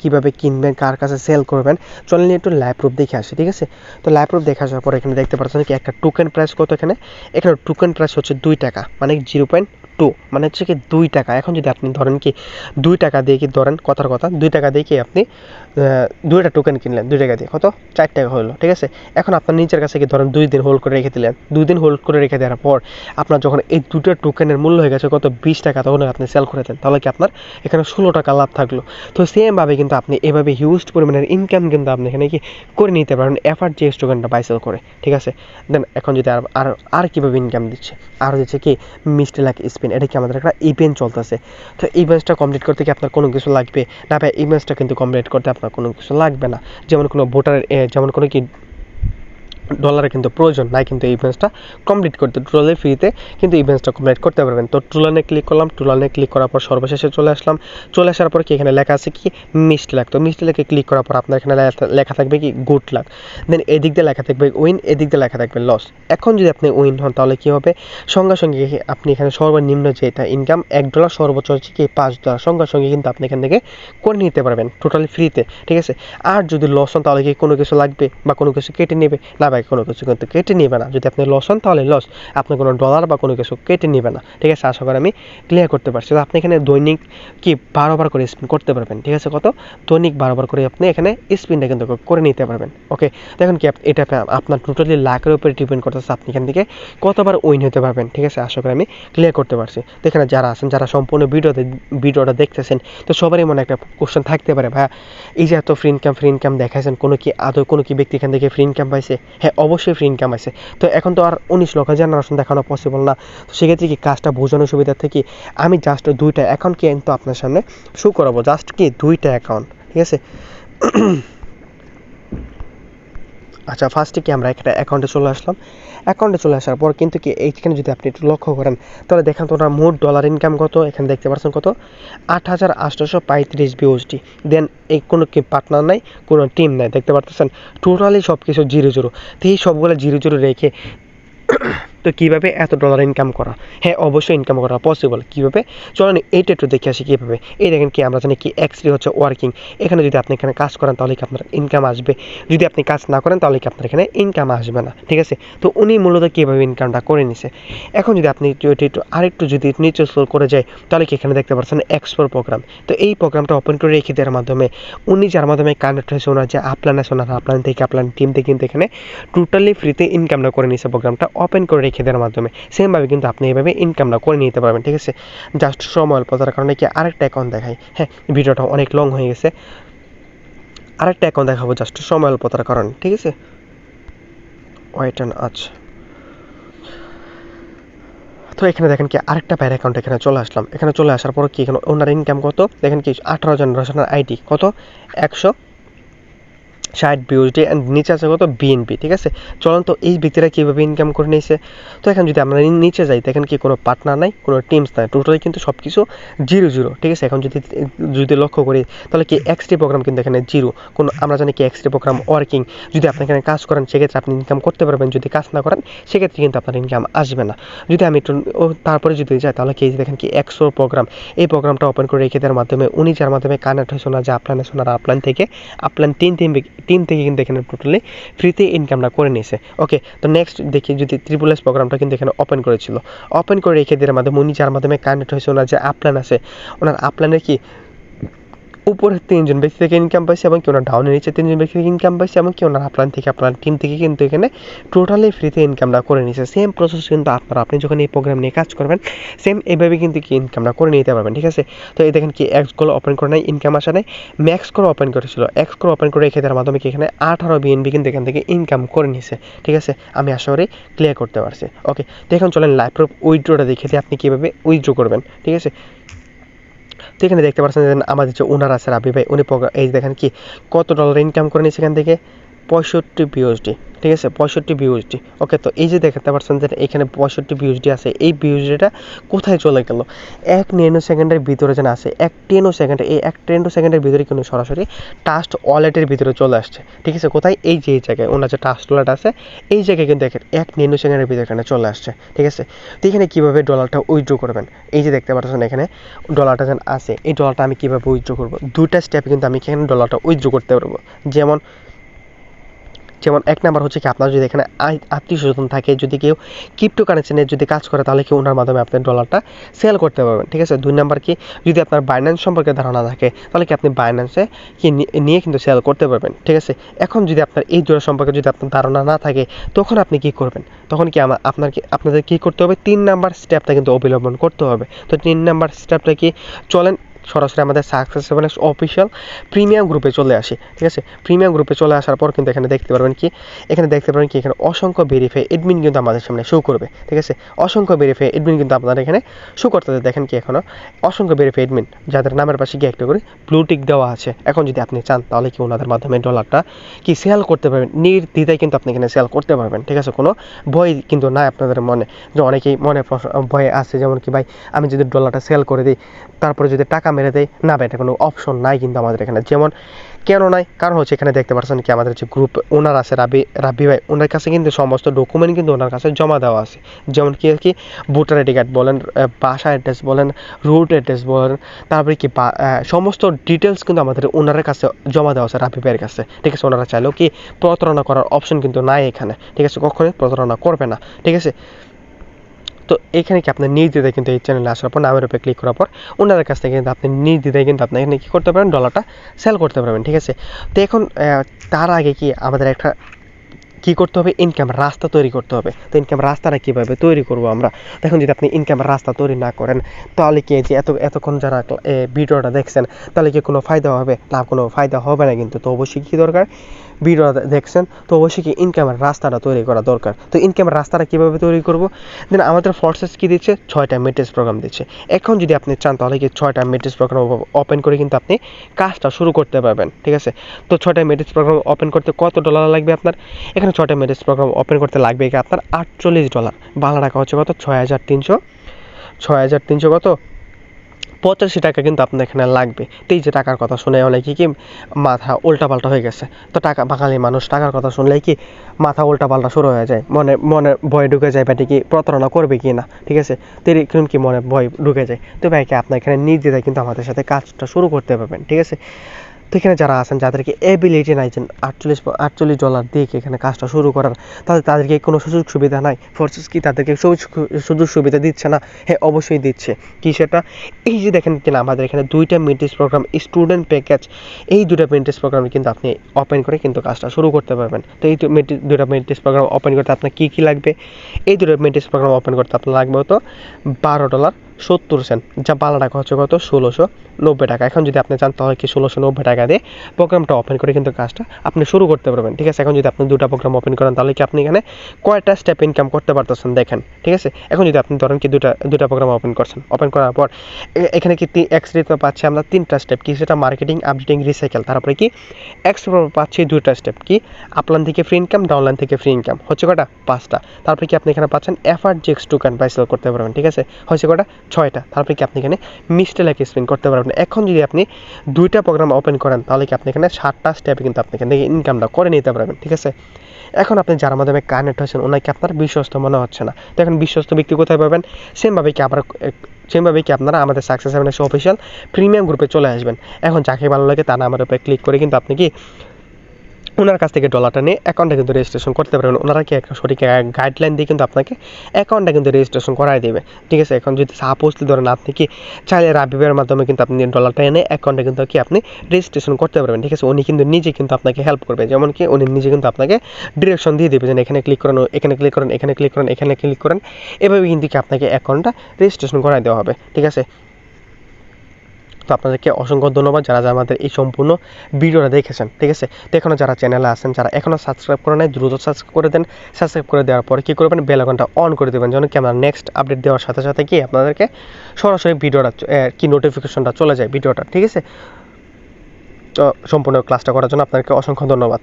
কীভাবে কিনবেন, কার কাছে সেল করবেন, চলেন একটু লাইভ প্রুফ দেখে আসি, ঠিক আছে। তো লাইভ প্রুফ দেখে আসার পর এখানে দেখতে পাচ্ছেন কি একটা টোকেন প্রাইস কত, এখানে টোকেন প্রাইস হচ্ছে 2 টাকা, মানে 0.2 মানে হচ্ছে কি 2 টাকা। এখন যদি আপনি ধরেন কি 2 টাকা দিয়ে কি ধরেন কথার কথা 2 টাকা দিয়ে কি আপনি 2টা টোকেন কিনলেন 2 টাকা দিয়ে কত 4 টাকা হলো, ঠিক আছে। এখন আপনার নিজের কাছে কি ধরেন 2 দিন হোল্ড করে রেখে দিলেন, 2 দিন হোল্ড করে রেখে দেওয়ার পর আপনার যখন এই 2টা টোকেনের মূল্য হয়ে গেছে কত 20 টাকা, তখন আপনি সেল করে দেন, তাহলে কি আপনার এখানে 16 টাকা লাভ থাকলো। তো সেমভাবে কিন্তু আপনি এভাবে হিউজ পরিমাণের ইনকাম কিন্তু আপনি এখানে কি করে নিতে পারেন এফআরজিএক্স টোকেনটা বাই সেল করে, ঠিক আছে। দেন এখন যদি আর কীভাবে ইনকাম দিচ্ছে, আরও দিচ্ছে কি মিষ্টি লাক স্পিন। এটা কি আমাদের একটা ইভেন্ট চলতেছে। তো ইভেন্টটা কমপ্লিট করতে কি আপনার কোনো কিছু লাগবে না ভাই, ইভেন্টটা কিন্তু কমপ্লিট করতে আপনার কোনো কিছু লাগবে না। যেমন কোনো ভোটার যেমন কোনো কি ডলারের কিন্তু প্রয়োজন নাই কিন্তু এই ইভেন্টসটা কমপ্লিট করতে, টোটালি ফ্রিতে কিন্তু ইভেন্টসটা কমপ্লিট করতে পারবেন। তো টুলানে ক্লিক করলাম, টুলানে ক্লিক করার পর সর্বশেষে চলে আসলাম। চলে আসার পর কি এখানে লেখা আছে কি মিষ্টি লাক, তো মিষ্টি লাকে ক্লিক করার পর আপনার এখানে লেখা থাকবে কি গুড লাক, দেন এদিক দিয়ে লেখা থাকবে উইন, এদিক দিয়ে লেখা থাকবে লস। এখন যদি আপনি উইন হন তাহলে কি হবে, সঙ্গে সঙ্গে আপনি এখানে সর্বনিম্ন যেটা ইনকাম $1, সর্বোচ্চ হচ্ছে কি $5, সঙ্গে সঙ্গে কিন্তু আপনি এখান থেকে করে নিতে পারবেন টোটালি ফ্রিতে, ঠিক আছে। আর যদি লস হন তাহলে কি কোনো কিছু লাগবে বা কোনো কিছু কেটে নেবে না, ভাই কোনো কিছু কিন্তু কেটে নেবে না। যদি আপনি লস হন তাহলে লস, আপনার কোনো ডলার বা কোনো কিছু কেটে নেবে না, ঠিক আছে। আশা করি আমি ক্লিয়ার করতে পারছি। তো আপনি এখানে দৈনিক কি 12 বার করে স্পিন করতে পারবেন, ঠিক আছে। কত দৈনিক 12 বার করে আপনি এখানে স্পিনটা কিন্তু করে নিতে পারবেন। ওকে, দেখুন কি এটা আপনার টোটালি লাখের উপরে ডিপেন্ড করতেছে আপনি এখান থেকে কতবার উইন হতে পারবেন, ঠিক আছে। আশা করি আমি ক্লিয়ার করতে পারছি। তো এখানে যারা আছেন, যারা সম্পূর্ণ ভিডিওটা দেখতেছেন, তো সবারই মনে একটা কোশ্চেন থাকতে পারে, ভাইয়া এই যে এত ফ্রি ইনকাম দেখাইছেন, কোনো কি আদৌ কোনো কি ব্যক্তি এখান থেকে ফ্রি ইনকাম পাইছে? হ্যাঁ, অবশ্যই ফ্রি ইনকাম আছে। তো এখন তো আর 19 লক্ষ জেনারেশন দেখানো পসিবল না। তো সেক্ষেত্রে কি কাজটা বোঝানোর সুবিধা থেকে আমি জাস্ট 2টা অ্যাকাউন্ট কিন্তু আপনার সামনে শো করাবো, জাস্ট কি 2টা অ্যাকাউন্ট, ঠিক আছে। আচ্ছা, ফার্স্টে কি আমরা একটা অ্যাকাউন্টে চলে আসলাম। অ্যাকাউন্টে চলে আসার পর কিন্তু কি এইখানে যদি আপনি একটু লক্ষ্য করেন তাহলে দেখেন তো ওনার মোট ডলার ইনকাম কত, এখানে দেখতে পাচ্ছেন কত 8,835 বিউএসডি। দেন এই কোনো কি পার্টনার নাই, কোনো টিম নাই, দেখতে পাচ্ছেন টোটালি সব কিছু 0 তো এই সবগুলো 0 রেখে তো কীভাবে এত ডলার ইনকাম করা? হ্যাঁ, অবশ্যই ইনকাম করা পসিবল। কীভাবে চলেন এইটা একটু দেখে আসি কীভাবে। এই দেখেন কি আমরা জানি কি X3 হচ্ছে ওয়ার্কিং, এখানে যদি আপনি এখানে কাজ করেন তাহলে কি আপনার ইনকাম আসবে, যদি আপনি কাজ না করেন তাহলে কি আপনার এখানে ইনকাম আসবে না, ঠিক আছে। তো উনি মূলত কীভাবে ইনকামটা করে নিছে। এখন যদি আপনি একটু আরেকটু যদি নিচে স্ক্রল করে যায় তাহলে কি এখানে দেখতে পাচ্ছেন এক্সপ্লোর প্রোগ্রাম। তো এই প্রোগ্রামটা ওপেন করে রেখে দেওয়ার মাধ্যমে উনি যার মাধ্যমে কানেক্ট হয়েছে ওনার যে আপলান আছে, ওনার আপলান থেকে আপলান টিম থেকে কিন্তু এখানে টোটালি ফ্রিতে ইনকামটা করে নিছে প্রোগ্রামটা ওপেন করে রেখে দেওয়ার মাধ্যমে। সেমভাবে কিন্তু আপনি এইভাবে ইনকামটা করে নিতে পারবেন, ঠিক আছে। জাস্ট সময় অল্পতার কারণে কি আরেকটা অ্যাকাউন্ট দেখাই। হ্যাঁ, ভিডিওটা অনেক লং হয়ে গেছে, আরেকটা অ্যাকাউন্ট দেখাবো জাস্ট সময় অল্পতার কারণে, ঠিক আছে। ওয়েট অ্যান্ড আচ্ছা, তো এখানে দেখেন কি আরেকটা প্যার অ্যাকাউন্ট এখানে চলে আসলাম। এখানে চলে আসার পর কি এখানে ওনার ইনকাম কত দেখেন কি 18 জেনারেশনের আইডি কত 160 বিউএসডি অ্যান্ড নিচে আছে কত বিএনপি, ঠিক আছে। চলুন তো এই ব্যক্তিরা কীভাবে ইনকাম করে নিয়েছে। তো এখন যদি আমরা নিচে যাই দেখেন কি কোনো পার্টনার নাই, কোনো টিমস নাই, টোটালি কিন্তু সব কিছু 0, ঠিক আছে। এখন যদি লক্ষ্য করি তাহলে কি X3 প্রোগ্রাম কিন্তু এখানে 0, কোনো আমরা জানি কি X3 প্রোগ্রাম ওয়ার্কিং, যদি আপনি এখানে কাজ করেন সেক্ষেত্রে আপনি ইনকাম করতে পারবেন, যদি কাজ না করেন সেক্ষেত্রে কিন্তু আপনার ইনকাম আসবে না। যদি আমি একটু তারপরে যদি যাই তাহলে কি দেখেন কি X4 প্রোগ্রাম, এই প্রোগ্রামটা ওপেন করে রেখে দেওয়ার মাধ্যমে উনি যার মাধ্যমে কানেক্ট হয়েছে ওনার যে আপলান আছে, ওনার আপলান থেকে আপলান টিম থেকে কিন্তু এখানে টোটালি ফ্রিতে ইনকামটা করে নিয়েছে। ওকে, তো নেক্সট দেখি যদি SSS প্রোগ্রামটা কিন্তু এখানে ওপেন করেছিল, ওপেন করে রেখে দেওয়ার মাধ্যমে উনি যার মাধ্যমে কানেক্ট হয়েছে ওনার যে আপলান আছে, ওনার আপলানের কি উপরে 3 জন ব্যক্তি থেকে ইনকাম পাইছে এবং কি ওনার ডাউনের নিচে 3 জন ব্যক্তি থেকে ইনকাম পাইছে এবং কি ওনার আপলান থেকে আপনার টিম থেকে কিন্তু এখানে টোটালি ফ্রিতে ইনকামটা করে নিয়েছে। সেম প্রসেস কিন্তু আপনি যখন এই প্রোগ্রাম নিয়ে কাজ করবেন সেম এইভাবে কিন্তু কি ইনকামটা করে নিতে পারবেন, ঠিক আছে। তো এই দেখেন কি এক্সগুলো ওপেন করে নাই, ইনকাম আসা নেই, ম্যাক্স করে ওপেন করেছিল, এক্স করে ওপেন করে রেখে দেওয়ার মাধ্যমে কি এখানে 18 বিএনবি কিন্তু এখান থেকে ইনকাম করে নিয়েছে, ঠিক আছে। আমি আশা করি ক্লিয়ার করতে পারছি। ওকে, তো এখন চলেন লাইভ প্রুফ উইথড্রটা দেখে দিই আপনি কীভাবে উইথড্র করবেন, ঠিক আছে। তো এখানে দেখতে পাচ্ছেন যে আমাদের যে ওনার আছে রাবি ভাই, উনি এই দেখেন কি কত ডলার ইনকাম করে নিয়েছে এখান থেকে 65 বিউএসডি, ঠিক আছে 65 বিউএসডি। ওকে, তো এই যে দেখতে পাচ্ছেন যে এখানে 65 বিউএসডি আছে, এই বিউএসডিটা কোথায় চলে গেল 1 ন্যানো সেকেন্ডের ভিতরে যেন আছে, 1 টেনো সেকেন্ড, এই 1 টেনো সেকেন্ডের ভিতরে কিন্তু সরাসরি ট্রাস্ট ওয়ালেটের ভিতরে চলে আসছে, ঠিক আছে। কোথায় এই যে এই জায়গায় ওনার যে ট্রাস্ট ওয়ালেট আছে এই জায়গায় কিন্তু দেখেন 1 ন্যানো সেকেন্ডের ভিতরে এখানে চলে আসছে, ঠিক আছে। তো এখানে কীভাবে ডলারটা উইথড্র করবেন, এই যে দেখতে পাচ্ছেন এখানে ডলারটা যেন আছে, এই ডলারটা আমি কীভাবে উইথড্র করবো, দুইটা স্টেপে কিন্তু আমি এখানে ডলারটা উইথড্র করতে পারবো। যেমন 1 নাম্বার হচ্ছে কি আপনার যদি এখানে আত্মীয়-স্বজন থাকে, যদি কেউ ক্রিপ্টো কারেন্সি নিয়ে যদি কাজ করে তাহলে কি ওনার মাধ্যমে আপনি ডলারটা সেল করতে পারবেন, ঠিক আছে। 2 নাম্বার কি যদি আপনার বাইন্যান্স সম্পর্কে ধারণা থাকে তাহলে কি আপনি বাইন্যান্সে কি নিয়ে কিন্তু সেল করতে পারবেন, ঠিক আছে। এখন যদি আপনার এই দুটো সম্পর্কে যদি আপনার ধারণা না থাকে তখন আপনি কি করবেন, তখন কি আপনাদের কি করতে হবে 3 নাম্বার স্টেপটা কিন্তু অবলম্বন করতে হবে। তো 3 নাম্বার স্টেপটা কি চলেন সরাসরি আমাদের সাকসেস সেভেন অফিসিয়াল প্রিমিয়াম গ্রুপে চলে আসি। ঠিক আছে, প্রিমিয়াম গ্রুপে চলে আসার পর কিন্তু এখানে দেখতে পারবেন কি এখানে অসংখ্য ভেরিফাই এডমিন কিন্তু আমাদের সামনে শো করবে। ঠিক আছে, অসংখ্য ভেরিফাই এডমিন কিন্তু আপনারা এখানে শো করতে দেখেন কি এখনো অসংখ্য ভেরিফাই এডমিন যাদের নামের পাশে গিয়ে একটা করে ব্লু টিক দেওয়া আছে। এখন যদি আপনি চান তাহলে কি ওনাদের মাধ্যমে ডলারটা কি সেল করতে পারবেন, নির্দ্বিধায় কিন্তু আপনি এখানে সেল করতে পারবেন। ঠিক আছে, কোনো ভয় কিন্তু নাই আপনাদের মনে, যে অনেকেই মনে ভয় আছে যেমন কি ভাই আমি যদি ডলারটা সেল করে দিই তারপরে যদি টাকা মেরে দেয়, না ভাই এটা কোনো অপশন নাই কিন্তু আমাদের এখানে। যেমন কেন নাই, কারণ হচ্ছে এখানে দেখতে পাচ্ছেন কি আমাদের যে গ্রুপ ওনার আছে রাবি ভাই, ওনার কাছে কিন্তু সমস্ত ডকুমেন্ট কিন্তু ওনার কাছে জমা দেওয়া আছে। যেমন কি ভোটার আইডি কার্ড বলেন, বাসা অ্যাড্রেস বলেন, রুট অ্যাড্রেস বলেন, তারপরে কি সমস্ত ডিটেলস কিন্তু আমাদের ওনার কাছে জমা দেওয়া আছে রাবি ভাইয়ের কাছে। ঠিক আছে, ওনারা চাইলেও কি প্রতারণা করার অপশন কিন্তু নাই এখানে। ঠিক আছে, কখনোই প্রতারণা করবে না। ঠিক আছে, তো এখানে কি আপনার নির্দ্বিধায় কিন্তু এই চ্যানেলে আসার পর নামের উপরে ক্লিক করার পর ওনাদের কাছ থেকে কিন্তু আপনি নির্দ্বিধায় কিন্তু আপনি এখানে কী করতে পারেন, ডলারটা সেল করতে পারবেন। ঠিক আছে, তো এখন তার আগে কি আমাদের একটা কী করতে হবে, ইনকাম রাস্তা তৈরি করতে হবে। তো ইনকাম রাস্তাটা কীভাবে তৈরি করবো আমরা, দেখুন যদি আপনি ইনকাম রাস্তা তৈরি না করেন তাহলে কি যে এতক্ষণ যারা ভিডিওটা দেখছেন তাহলে কি কোনো ফায়দা হবে না, কোনো ফায়দা হবে না কিন্তু। তো অবশ্যই কী দরকার, ভিডিও দেখছেন তো অবশ্যই কি ইনকামের রাস্তাটা তৈরি করা দরকার। তো ইনকামের রাস্তাটা কীভাবে তৈরি করব, দেন আমাদের ফোর্সেস কী দিচ্ছে, 6টা মেট্রিক্স প্রোগ্রাম দিচ্ছে। এখন যদি আপনি চান তাহলে কি 6টা মেট্রিক্স প্রোগ্রাম ওপেন করে কিন্তু আপনি কাজটা শুরু করতে পারবেন। ঠিক আছে, তো 6টা মেট্রিক্স প্রোগ্রাম ওপেন করতে কত ডলার লাগবে আপনার, এখানে 6টা মেট্রিক্স প্রোগ্রাম ওপেন করতে লাগবে কি আপনার $48, বাংলা টাকা হচ্ছে কত 6,300 কত 85 টাকা কিন্তু আপনার এখানে লাগবে। তো এই যে টাকার কথা শুনে অনেকে কি মাথা উল্টাপাল্টা হয়ে গেছে। তো টাকা, বাঙালি মানুষ টাকার কথা শুনলেই কি মাথা উল্টাপাল্টা শুরু হয়ে যায়, মনে ভয় ঢুকে যায় ব্যাটি কি প্রতারণা করবে কি না। ঠিক আছে, তো এরকম কি মনে ভয় ঢুকে যায়। তো ভাইকে আপনার এখানে নির্দ্বিধায় কিন্তু আমাদের সাথে কাজটা শুরু করতে পারবেন। ঠিক আছে, তো এখানে যারা আছেন যাদেরকে এবিলিটি নাই যে $48 দিয়ে এখানে কাজটা শুরু করার, তাদেরকে কোনো সুযোগ সুবিধা নাই, ফোর্সেস কি তাদেরকে সুযোগ সুবিধা দিচ্ছে না? হ্যাঁ অবশ্যই দিচ্ছে। কি সেটা, এই যে দেখেন কিনা আমাদের এখানে 2টা মেন্টরিস প্রোগ্রাম স্টুডেন্ট প্যাকেজ, এই 2টা মেন্টরিস প্রোগ্রামে কিন্তু আপনি ওপেন করে কিন্তু কাজটা শুরু করতে পারবেন। তো এই 2টা মেন্টরিস প্রোগ্রাম ওপেন করতে আপনার কী লাগবে, এই 2টা মেন্টরিস প্রোগ্রাম ওপেন করতে আপনার লাগবে হতো $12.70, যা বাংলা টাকা হচ্ছে কত 1,690 টাকা। এখন যদি আপনি চান তাহলে কি 1,690 টাকা দিয়ে প্রোগ্রামটা ওপেন করে কিন্তু কাজটা আপনি শুরু করতে পারবেন। ঠিক আছে, এখন যদি আপনি 2টা প্রোগ্রাম ওপেন করেন তাহলে কি আপনি এখানে কয়টা স্টেপ ইনকাম করতে পারতেছেন দেখেন। ঠিক আছে, এখন যদি আপনি ধরেন কি দুটা প্রোগ্রাম ওপেন করছেন, ওপেন করার পর এখানে কি এক্সট্রা পাচ্ছি আমরা 3টা স্টেপ, কি সেটা মার্কেটিং, আপডেটিং, রিসাইকেল। তারপরে কি এক্সট্রা পাচ্ছি 2টা স্টেপ, কি আপলাইন থেকে ফ্রি ইনকাম, ডাউনলাইন থেকে ফ্রি ইনকাম, হচ্ছে কটা 5টা। তারপরে কি আপনি এখানে পাচ্ছেন FRGX টোকেন বাই সেল করতে পারবেন। ঠিক আছে, হচ্ছে কটা 6টা। তারপরে কি আপনি এখানে মিস্টে লাইক স্পিন করতে পারবেন। এখন যদি আপনি 2টা প্রোগ্রাম ওপেন করেন তাহলে কি আপনি এখানে 7টা স্টেপে কিন্তু আপনি এখান থেকে ইনকামটা করে নিতে পারবেন। ঠিক আছে, এখন আপনি যার মাধ্যমে কানেক্ট হচ্ছেন ওনাকে আপনার বিশ্বস্ত মনে হচ্ছে না। তো এখন বিশ্বস্ত ব্যক্তি কোথায় পাবেন, সেমভাবে কি আপনারা আমাদের সাকসেস সেভেন অফিসিয়াল প্রিমিয়াম গ্রুপে চলে আসবেন। এখন যাকে ভালো লাগে তার নামের উপরে ক্লিক করে কিন্তু আপনি কি ওনার কাছ থেকে ডলারটা নিয়ে অ্যাকাউন্টটা কিন্তু রেজিস্ট্রেশন করতে পারবেন। ওনারা কি একটা সঠিক গাইডলাইন দিয়ে কিন্তু আপনাকে অ্যাকাউন্টটা কিন্তু রেজিস্ট্রেশন করাই দেবে। ঠিক আছে, এখন যদি সাপোজলি ধরেন আপনি কি চাইলে রাবিবের মাধ্যমে কিন্তু আপনি ডলারটা এনে অ্যাকাউন্টে কিন্তু কি আপনি রেজিস্ট্রেশন করতে পারবেন। ঠিক আছে, উনি কিন্তু নিজে কিন্তু আপনাকে হেল্প করবে, যেমন কি উনি নিজে কিন্তু আপনাকে ডিরেকশন দিয়ে দেবে যে এখানে ক্লিক করেন, এখানে ক্লিক করেন, এখানে ক্লিক করেন, এখানে ক্লিক করেন, এভাবে কিন্তু কি আপনাকে অ্যাকাউন্টটা রেজিস্ট্রেশন করাই দেওয়া হবে। ঠিক আছে, তো আপনাদেরকে অসংখ্য ধন্যবাদ যারা আমাদের এই সম্পূর্ণ ভিডিওটা দেখেছেন। ঠিক আছে, তো এখনও যারা চ্যানেলে আছেন, যারা এখনও সাবস্ক্রাইব করে নাই দ্রুত সাবস্ক্রাইব করে দেন। সাবস্ক্রাইব করে দেওয়ার পরে কী করবেন, বেল আইকনটা অন করে দেবেন, যেন কি আমরা নেক্সট আপডেট দেওয়ার সাথে সাথে কি আপনাদেরকে সরাসরি ভিডিওটা কি নোটিফিকেশনটা চলে যায় ভিডিওটা। ঠিক আছে, তো সম্পূর্ণ ক্লাসটা করার জন্য আপনাদেরকে অসংখ্য ধন্যবাদ।